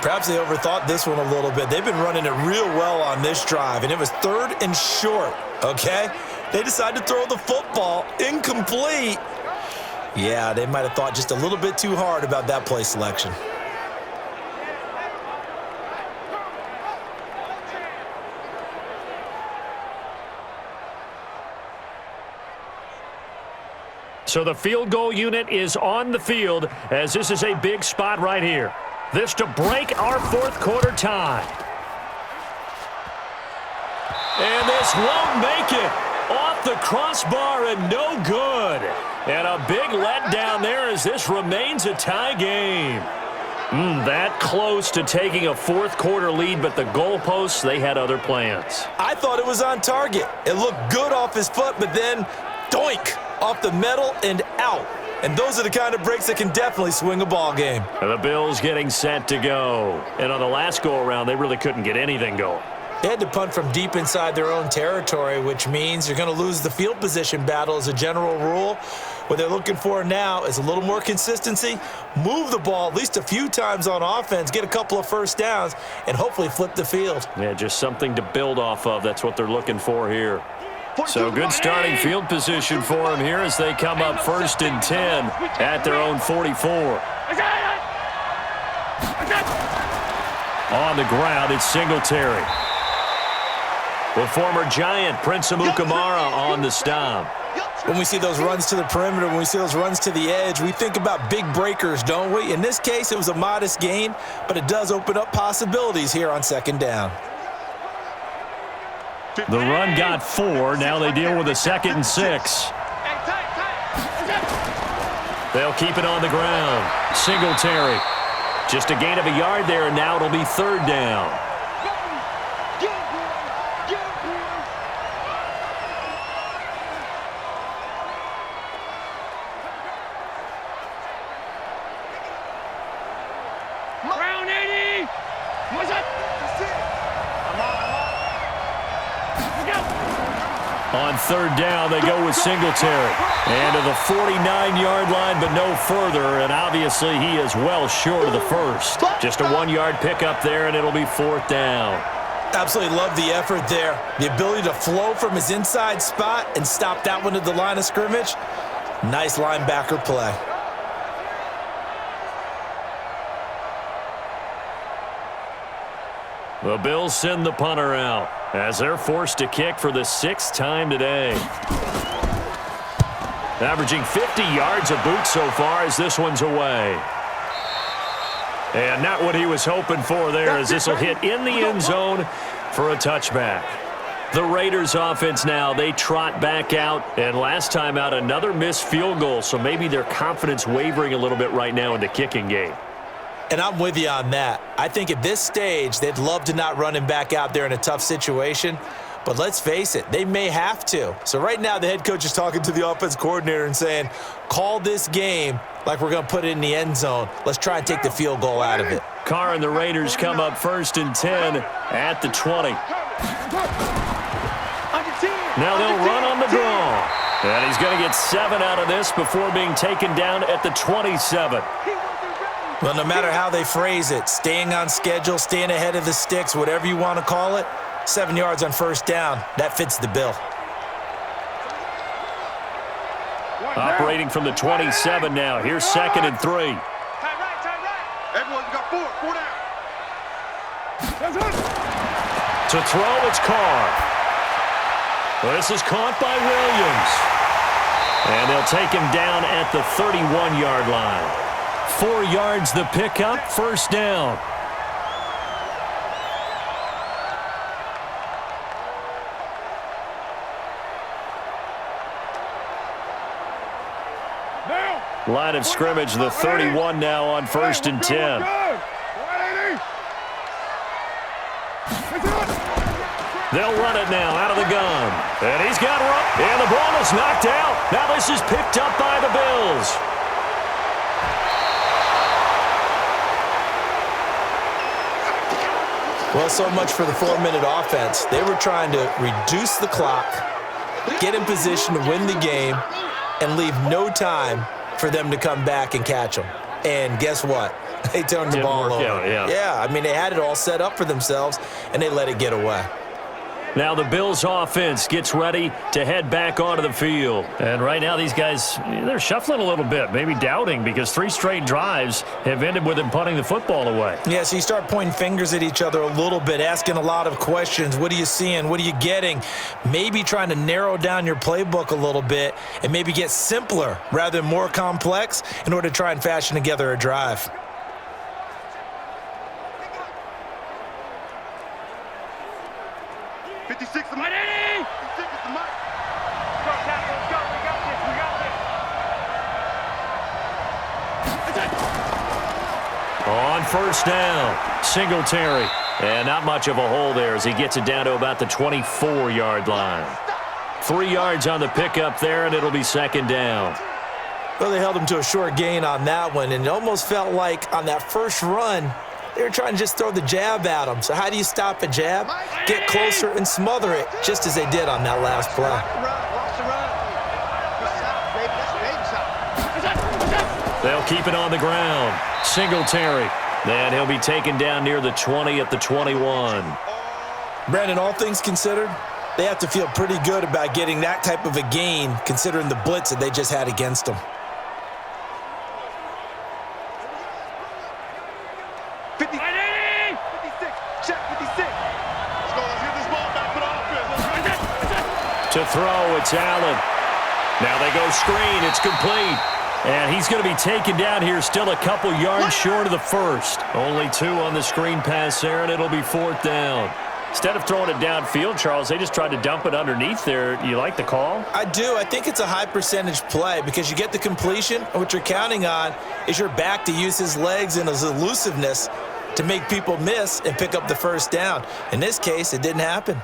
Speaker 2: Perhaps they overthought this one a little bit. They've been running it real well on this drive, and it was 3rd and short, okay? They decided to throw the football incomplete. Yeah, they might have thought just a little bit too hard about that play selection.
Speaker 1: So the field goal unit is on the field as this is a big spot right here. This to break our 4th quarter tie. And this won't make it. Off the crossbar and no good. And a big letdown there as this remains a tie game. That close to taking a 4th quarter lead, but the goalposts, they had other plans.
Speaker 2: I thought it was on target. It looked good off his foot, but then doink, off the metal and out. And those are the kind of breaks that can definitely swing a ball game.
Speaker 1: And the Bills getting set to go. And on the last go-around, they really couldn't get anything going.
Speaker 2: They had to punt from deep inside their own territory, which means you're going to lose the field position battle as a general rule. What they're looking for now is a little more consistency, move the ball at least a few times on offense, get a couple of first downs, and hopefully flip the field.
Speaker 1: Yeah, just something to build off of. That's what they're looking for here. So good starting field position for them here as they come up 1st and 10 at their own 44. On the ground, it's Singletary. The former Giant, Prince Amukamara, on the stop.
Speaker 2: When we see those runs to the perimeter, when we see those runs to the edge, we think about big breakers, don't we? In this case, it was a modest gain, but it does open up possibilities here on 2nd down.
Speaker 6: The run got 4. Now they deal with a 2nd and 6.
Speaker 1: They'll keep it on the ground. Singletary. Just a gain of a yard there, and now it'll be 3rd down. On 3rd down, they go with Singletary. And to the 49-yard line, but no further. And obviously, he is well short of the first. Just a 1-yard pickup there, and it'll be 4th down.
Speaker 2: Absolutely love the effort there. The ability to flow from his inside spot and stop that one at the line of scrimmage. Nice linebacker play.
Speaker 1: The Bills send the punter out as they're forced to kick for the 6th time today. Averaging 50 yards a boot so far as this one's away. And not what he was hoping for there as this will hit in the end zone for a touchback. The Raiders offense now, they trot back out. And last time out, another missed field goal. So maybe their confidence wavering a little bit right now in the kicking game.
Speaker 2: And I'm with you on that. I think at this stage, they'd love to not run him back out there in a tough situation. But let's face it, they may have to. So right now, the head coach is talking to the offense coordinator and saying, call this game like we're going to put it in the end zone. Let's try and take the field goal out of it.
Speaker 1: Carr and the Raiders come up 1st and 10 at the 20. Now they'll run on the draw. And he's going to get 7 out of this before being taken down at the 27.
Speaker 2: Well, no matter how they phrase it, staying on schedule, staying ahead of the sticks, whatever you want to call it, 7 yards on 1st down, that fits the bill.
Speaker 1: Operating from the 27 now. Here's 2nd and 3.
Speaker 3: Everyone's got 4 down.
Speaker 1: To throw, it's Carr. This is caught by Williams. And they'll take him down at the 31-yard line. 4 yards the pickup, 1st down. Line of scrimmage, the 31 now on 1st and 10. They'll run it now out of the gun. And he's got run. And the ball is knocked out. Now this is picked up by the Bills.
Speaker 2: Well, so much for the 4-minute offense. They were trying to reduce the clock, get in position to win the game, and leave no time for them to come back and catch them. And guess what? They turned the ball over. Yeah, I mean, they had it all set up for themselves, and they let it get away.
Speaker 1: Now the Bills offense gets ready to head back onto the field.
Speaker 6: And right now these guys, they're shuffling a little bit, maybe doubting, because 3 straight drives have ended with them punting the football away.
Speaker 2: Yeah, so you start pointing fingers at each other a little bit, asking a lot of questions. What are you seeing? What are you getting? Maybe trying to narrow down your playbook a little bit and maybe get simpler rather than more complex in order to try and fashion together a drive.
Speaker 1: On first down, Singletary. And not much of a hole there as he gets it down to about the 24-yard line. 3 yards on the pickup there, and it'll be second down.
Speaker 2: Well, they held him to a short gain on that one, and it almost felt like on that first run, they were trying to just throw the jab at him. So how do you stop a jab? Get closer and smother it, just as they did on that last play.
Speaker 1: They'll keep it on the ground. Singletary. And he'll be taken down near the 20 at the 21.
Speaker 2: Brandon, all things considered, they have to feel pretty good about getting that type of a gain considering the blitz that they just had against them.
Speaker 3: 56, check 56. Let's go, let's get this ball back to the offense.
Speaker 1: To throw, it's Allen. Now they go screen, it's complete. And he's going to be taken down here, still a couple yards short of the first. Only 2 on the screen pass there, and it'll be 4th down. Instead of throwing it downfield, Charles, they just tried to dump it underneath there. You like the call?
Speaker 2: I do. I think it's a high-percentage play because you get the completion, and what you're counting on is your back to use his legs and his elusiveness to make people miss and pick up the first down. In this case, it didn't happen.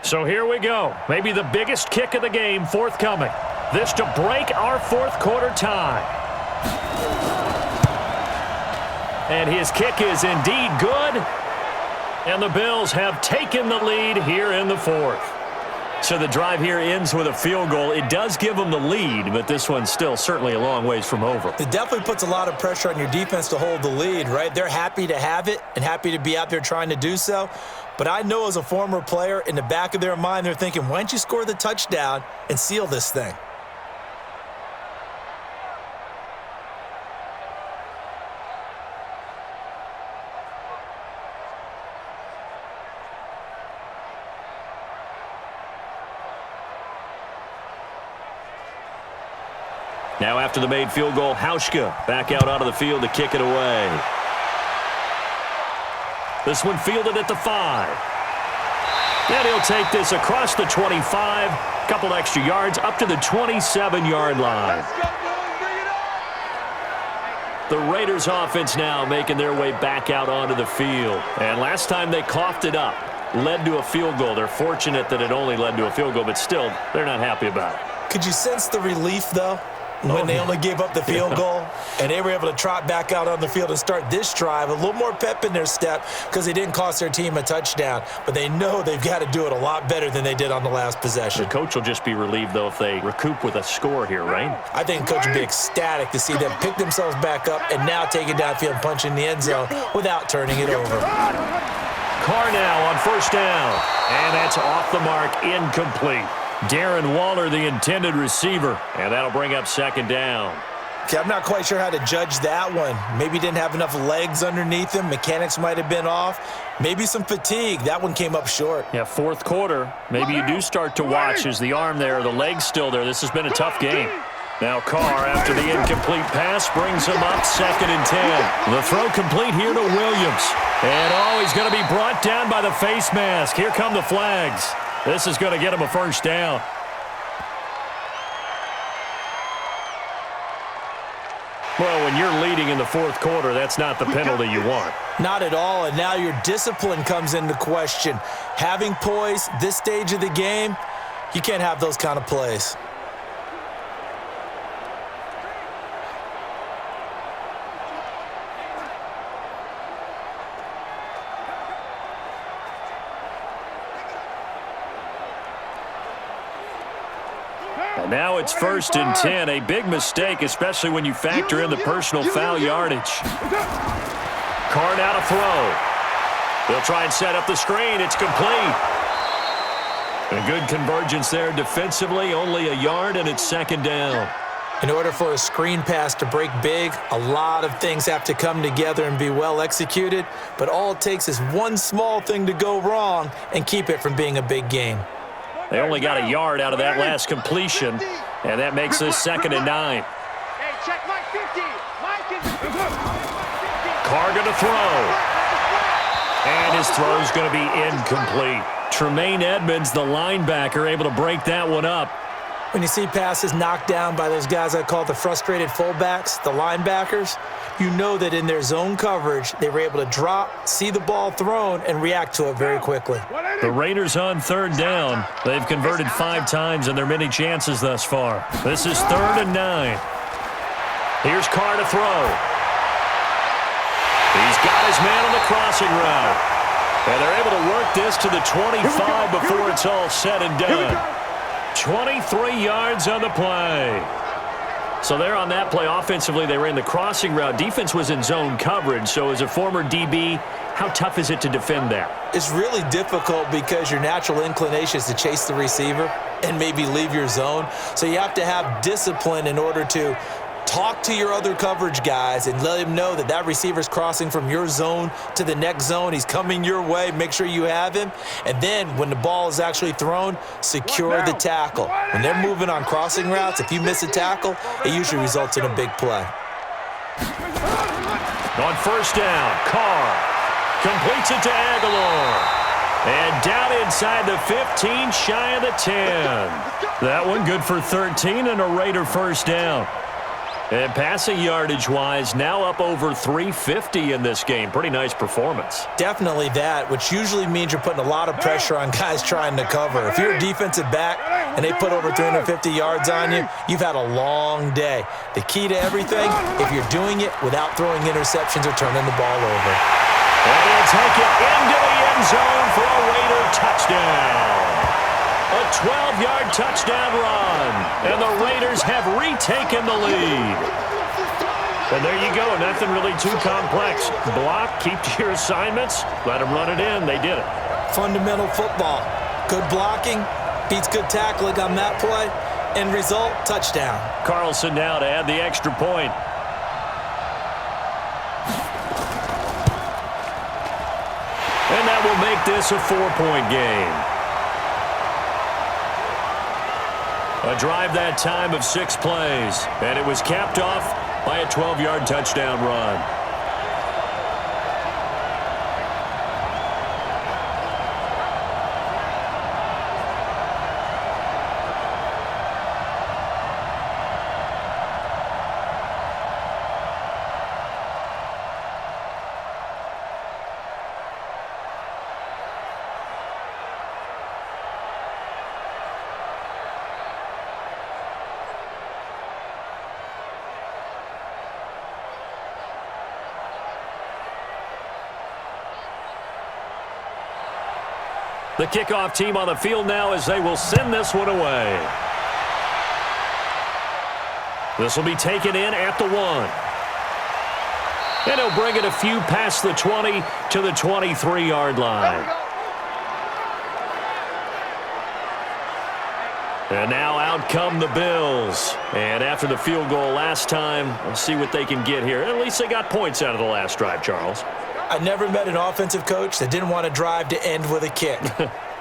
Speaker 1: So here we go. Maybe the biggest kick of the game forthcoming. This to break our 4th quarter tie. And his kick is indeed good. And the Bills have taken the lead here in the 4th. So the drive here ends with a field goal. It does give them the lead, but this one's still certainly a long ways from over.
Speaker 2: It definitely puts a lot of pressure on your defense to hold the lead, right? They're happy to have it and happy to be out there trying to do so. But I know as a former player, in the back of their mind, they're thinking, why don't you score the touchdown and seal this thing?
Speaker 1: Now after the made field goal, Hauschka back out onto the field to kick it away. This one fielded at the 5. And he'll take this across the 25, couple extra yards up to the 27-yard line. The Raiders offense now making their way back out onto the field. And last time they coughed it up, led to a field goal. They're fortunate that it only led to a field goal, but still, they're not happy about it.
Speaker 2: Could you sense the relief, though, when they only gave up the field goal and they were able to trot back out on the field and start this drive? A little more pep in their step because they didn't cost their team a touchdown, but they know they've got to do it a lot better than they did on the last possession.
Speaker 1: The coach will just be relieved, though, if they recoup with a score here, right?
Speaker 2: I think the coach would be ecstatic to see them pick themselves back up and now take it downfield and punch in the end zone without turning it over.
Speaker 1: Carr now on first down, and that's off the mark, incomplete. Darren Waller, the intended receiver, and that'll bring up second down.
Speaker 2: Okay, I'm not quite sure how to judge that one. Maybe didn't have enough legs underneath him. Mechanics might have been off. Maybe some fatigue. That one came up short.
Speaker 1: Yeah, 4th quarter. Maybe you do start to watch as the arm there, the leg's still there. This has been a tough game. Now Carr, after the incomplete pass, brings him up 2nd and 10. The throw complete here to Williams. And, he's going to be brought down by the face mask. Here come the flags. This is going to get him a first down. Well, when you're leading in the 4th quarter, that's not the penalty you want.
Speaker 2: Not at all, and now your discipline comes into question. Having poise this stage of the game, you can't have those kind of plays.
Speaker 1: And now it's 1st and 10. A big mistake, especially when you factor in the personal foul yardage. Carr now to throw. They'll try and set up the screen. It's complete. A good convergence there defensively. Only a yard, and it's 2nd down.
Speaker 2: In order for a screen pass to break big, a lot of things have to come together and be well executed, but all it takes is one small thing to go wrong and keep it from being a big game.
Speaker 1: They only got a yard out of that last completion, and that makes this 2nd and 9.
Speaker 3: Hey, check Mike 50. Mike is...
Speaker 1: Carr going to throw. And his throw's going to be incomplete. Tremaine Edmonds, the linebacker, able to break that one up.
Speaker 2: When you see passes knocked down by those guys I call the frustrated fullbacks, the linebackers, you know that in their zone coverage, they were able to drop, see the ball thrown, and react to it very quickly.
Speaker 1: The Raiders on 3rd down. They've converted 5 times in their many chances thus far. This is 3rd and 9. Here's Carr to throw. He's got his man on the crossing route. And they're able to work this to the 25 before it's all said and done. 23 yards on the play. So there on that play, offensively, they ran the crossing route. Defense was in zone coverage. So as a former DB, how tough is it to defend that?
Speaker 2: It's really difficult because your natural inclination is to chase the receiver and maybe leave your zone. So you have to have discipline in order to talk to your other coverage guys and let him know that that receiver's crossing from your zone to the next zone. He's coming your way. Make sure you have him. And then when the ball is actually thrown, secure the tackle. When they're moving on crossing routes, if you miss a tackle, it usually results in a big play.
Speaker 1: On 1st down, Carr completes it to Aguilar. And down inside the 15, shy of the 10. That one good for 13 and a Raider 1st down. And passing yardage-wise, now up over 350 in this game. Pretty nice performance.
Speaker 2: Definitely that, which usually means you're putting a lot of pressure on guys trying to cover. If you're a defensive back and they put over 350 yards on you, you've had a long day. The key to everything, if you're doing it without throwing interceptions or turning the ball over.
Speaker 1: And they'll take it into the end zone for a Raider touchdown. A 12-yard touchdown run, and the Raiders have retaken the lead. And there you go, nothing really too complex. Block, keep to your assignments, let them run it in. They did it.
Speaker 2: Fundamental football. Good blocking, beats good tackling on that play, end result, touchdown.
Speaker 1: Carlson now to add the extra point. And that will make this a 4-point game. A drive that time of 6 plays, and it was capped off by a 12-yard touchdown run. The kickoff team on the field now as they will send this one away. This will be taken in at the 1. And he'll bring it a few past the 20 to the 23-yard line. And now out come the Bills. And after the field goal last time, let's see what they can get here. At least they got points out of the last drive, Charles.
Speaker 2: I never met an offensive coach that didn't want to drive to end with a kick.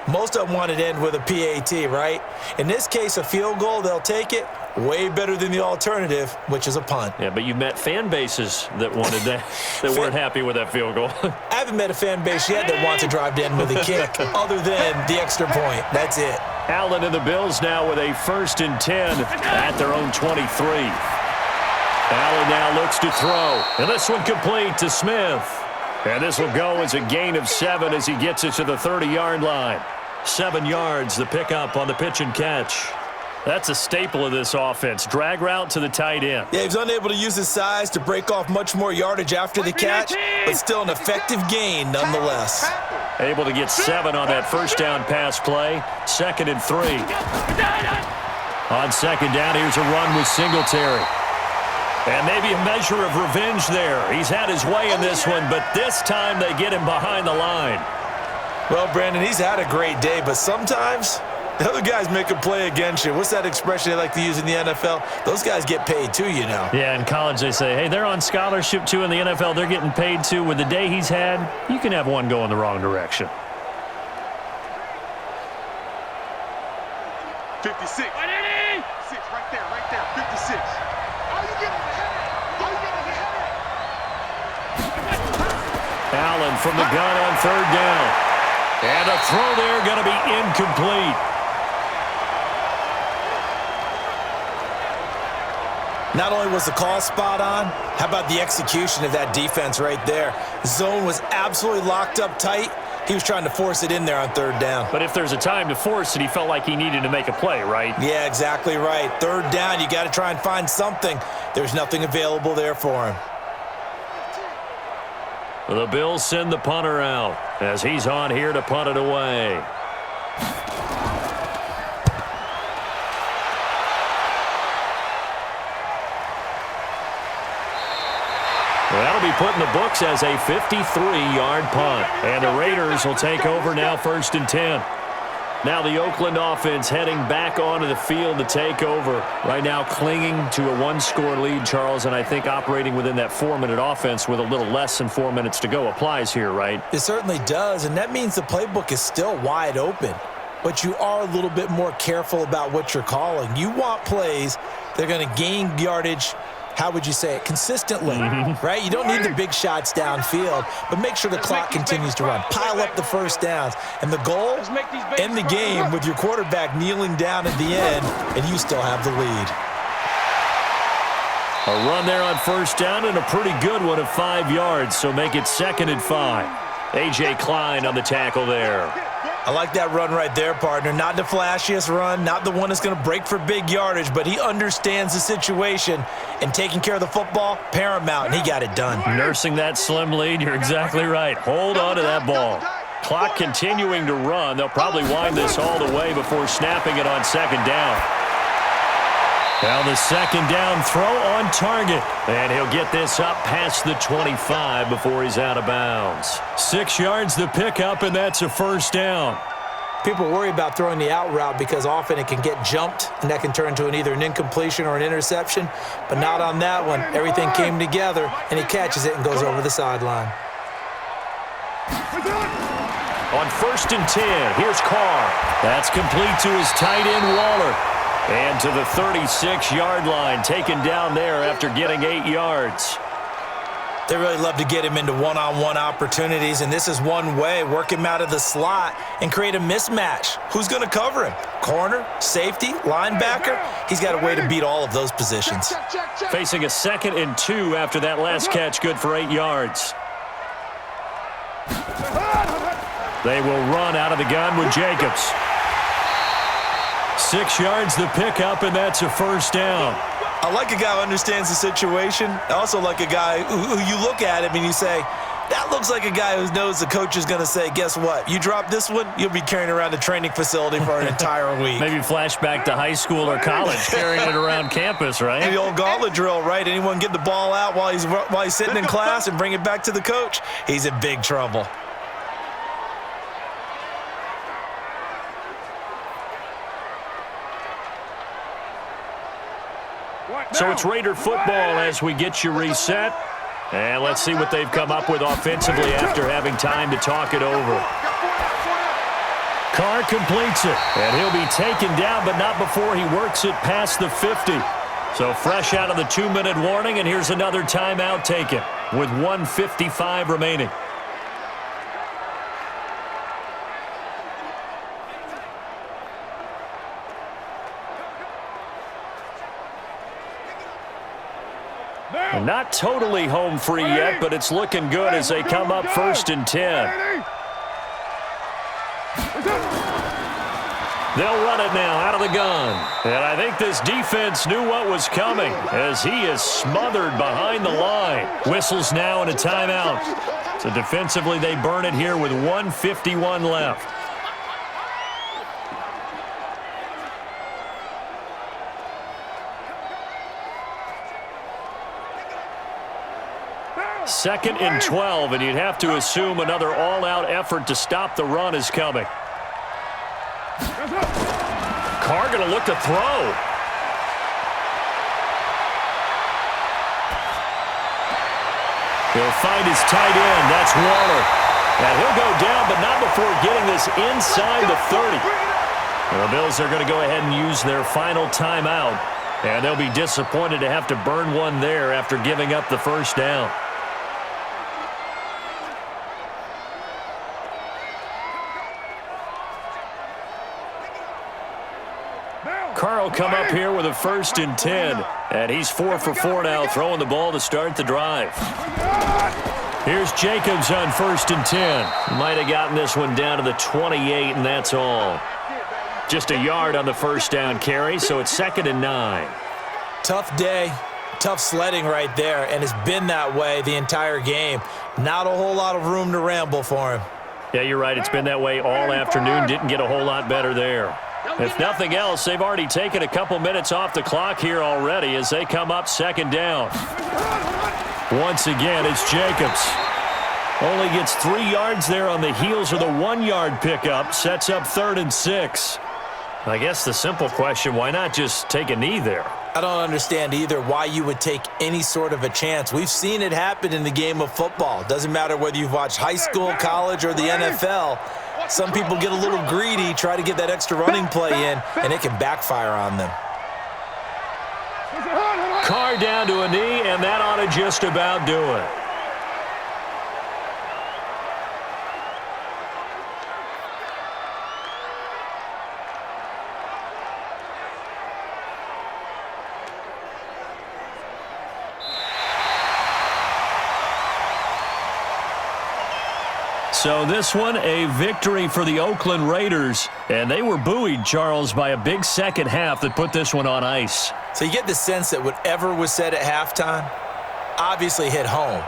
Speaker 2: Most of them wanted to end with a PAT, right? In this case, a field goal, they'll take it. Way better than the alternative, which is a punt.
Speaker 1: Yeah, but you met fan bases that wanted that, that weren't happy with that field goal.
Speaker 2: I haven't met a fan base yet that wants to drive to end with a kick other than the extra point. That's it.
Speaker 1: Allen and the Bills now with a 1st and 10 at their own 23. Allen now looks to throw. And this one complete to Smith. And this will go as a gain of 7 as he gets it to the 30-yard line. 7 yards, the pickup on the pitch and catch. That's a staple of this offense. Drag route to the tight end.
Speaker 2: Yeah, he was unable to use his size to break off much more yardage after the catch, but still an effective gain nonetheless.
Speaker 1: Able to get 7 on that first down pass play. 2nd and 3. On second down, here's a run with Singletary. And maybe a measure of revenge there. He's had his way in this one, but this time they get him behind the line.
Speaker 2: Well, Brandon, he's had a great day, but sometimes the other guys make a play against you. What's that expression they like to use in the NFL? Those guys get paid too, you know.
Speaker 6: Yeah, in college they say, hey, they're on scholarship too. In the NFL, they're getting paid too. With the day he's had, you can have one go in the wrong direction.
Speaker 3: 56. 6 right there, 56. How you getting
Speaker 1: Allen from the gun on third down. And a throw there going to be incomplete.
Speaker 2: Not only was the call spot on, how about the execution of that defense right there? Zone was absolutely locked up tight. He was trying to force it in there on third down.
Speaker 6: But if there's a time to force it, he felt like he needed to make a play, right?
Speaker 2: Yeah, exactly right. Third down, you got to try and find something. There's nothing available there for him.
Speaker 1: The Bills send the punter out as he's on here to punt it away. Well, that'll be put in the books as a 53-yard punt. And the Raiders will take over now, 1st and 10. Now the Oakland offense heading back onto the field to take over. Right now clinging to a one-score lead, Charles, and I think operating within that 4-minute offense with a little less than 4 minutes to go applies here, right?
Speaker 2: It certainly does, and that means the playbook is still wide open. But you are a little bit more careful about what you're calling. You want plays that are going to gain yardage, how would you say it, consistently, right? You don't need the big shots downfield, but make sure the clock continues to run. Pile up the first downs. And the goal, end the game with your quarterback kneeling down at the end, and you still have the lead.
Speaker 1: A run there on first down and a pretty good one of 5 yards, so make it 2nd and 5. A.J. Klein on the tackle there.
Speaker 2: I like that run right there, partner. Not the flashiest run, not the one that's going to break for big yardage, but he understands the situation, and taking care of the football, paramount, and he got it done.
Speaker 1: Nursing that slim lead, you're exactly right. Hold on to that ball. Clock continuing to run. They'll probably wind this all the way before snapping it on 2nd down. Now the 2nd down throw on target. And he'll get this up past the 25 before he's out of bounds. 6 yards the pickup, and that's a 1st down.
Speaker 2: People worry about throwing the out route because often it can get jumped, and that can turn into either an incompletion or an interception. But not on that one. Everything came together, and he catches it and goes over the sideline.
Speaker 1: On 1st and 10, here's Carr. That's complete to his tight end, Waller. And to the 36-yard line, taken down there after getting 8 yards.
Speaker 2: They really love to get him into one-on-one opportunities, and this is one way. Work him out of the slot and create a mismatch. Who's going to cover him? Corner, safety, linebacker? He's got a way to beat all of those positions.
Speaker 1: Facing a 2nd and 2 after that last catch, good for 8 yards. They will run out of the gun with Jacobs. 6 yards the pickup, and that's a 1st down.
Speaker 2: I like a guy who understands the situation. I also like a guy who you look at him and you say, that looks like a guy who knows the coach is going to say, guess what? You drop this one, you'll be carrying around the training facility for an entire week.
Speaker 6: Maybe flashback to high school or college, carrying it around campus, right?
Speaker 2: The old gauntlet drill, right? Anyone get the ball out while he's sitting in class and bring it back to the coach? He's in big trouble.
Speaker 1: So it's Raider football as we get you reset. And let's see what they've come up with offensively after having time to talk it over. Carr completes it, and he'll be taken down, but not before he works it past the 50. So fresh out of the 2-minute warning, and here's another timeout taken with 1:55 remaining. And not totally home free yet, but it's looking good as they come up 1st and 10. They'll run it now out of the gun. And I think this defense knew what was coming as he is smothered behind the line. Whistles now and a timeout. So defensively they burn it here with 1:51 left. 2nd and 12, and you'd have to assume another all-out effort to stop the run is coming. Carr going to look to throw. He'll find his tight end. That's Waller. And he'll go down, but not before getting this inside the 30. The Bills are going to go ahead and use their final timeout. And they'll be disappointed to have to burn one there after giving up the first down. Carr will come up here with a 1st and 10. And he's 4 for 4 now, throwing the ball to start the drive. Here's Jacobs on 1st and 10. Might have gotten this one down to the 28, and that's all. Just a yard on the first down carry, so it's 2nd and 9.
Speaker 2: Tough day, tough sledding right there, and it's been that way the entire game. Not a whole lot of room to ramble for him.
Speaker 1: Yeah, you're right. It's been that way all afternoon. Didn't get a whole lot better there. If nothing else, they've already taken a couple minutes off the clock here already as they come up 2nd down. Once again, it's Jacobs. Only gets 3 yards there on the heels of the 1-yard pickup. Sets up 3rd and 6. I guess the simple question, why not just take a knee there?
Speaker 2: I don't understand either why you would take any sort of a chance. We've seen it happen in the game of football. Doesn't matter whether you've watched high school, college, or the NFL. Some people get a little greedy, try to get that extra running play in, and it can backfire on them.
Speaker 1: Carr down to a knee, and that ought to just about do it. So this one, a victory for the Oakland Raiders. And they were buoyed, Charles, by a big second half that put this one on ice.
Speaker 2: So you get the sense that whatever was said at halftime obviously hit home.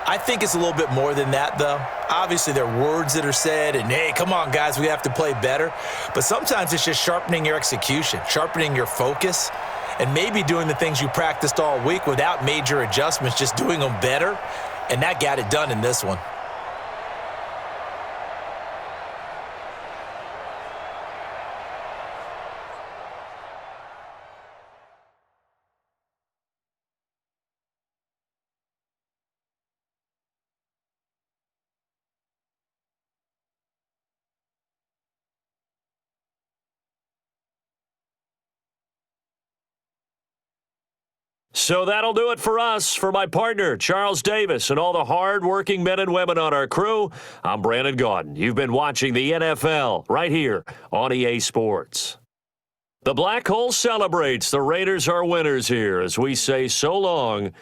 Speaker 2: I think it's a little bit more than that, though. Obviously, there are words that are said, and, hey, come on, guys, we have to play better. But sometimes it's just sharpening your execution, sharpening your focus, and maybe doing the things you practiced all week without major adjustments, just doing them better. And that got it done in this one.
Speaker 1: So that'll do it for us. For my partner, Charles Davis, and all the hard-working men and women on our crew, I'm Brandon Gaudin. You've been watching the NFL right here on EA Sports. The Black Hole celebrates. The Raiders are winners here as we say so long.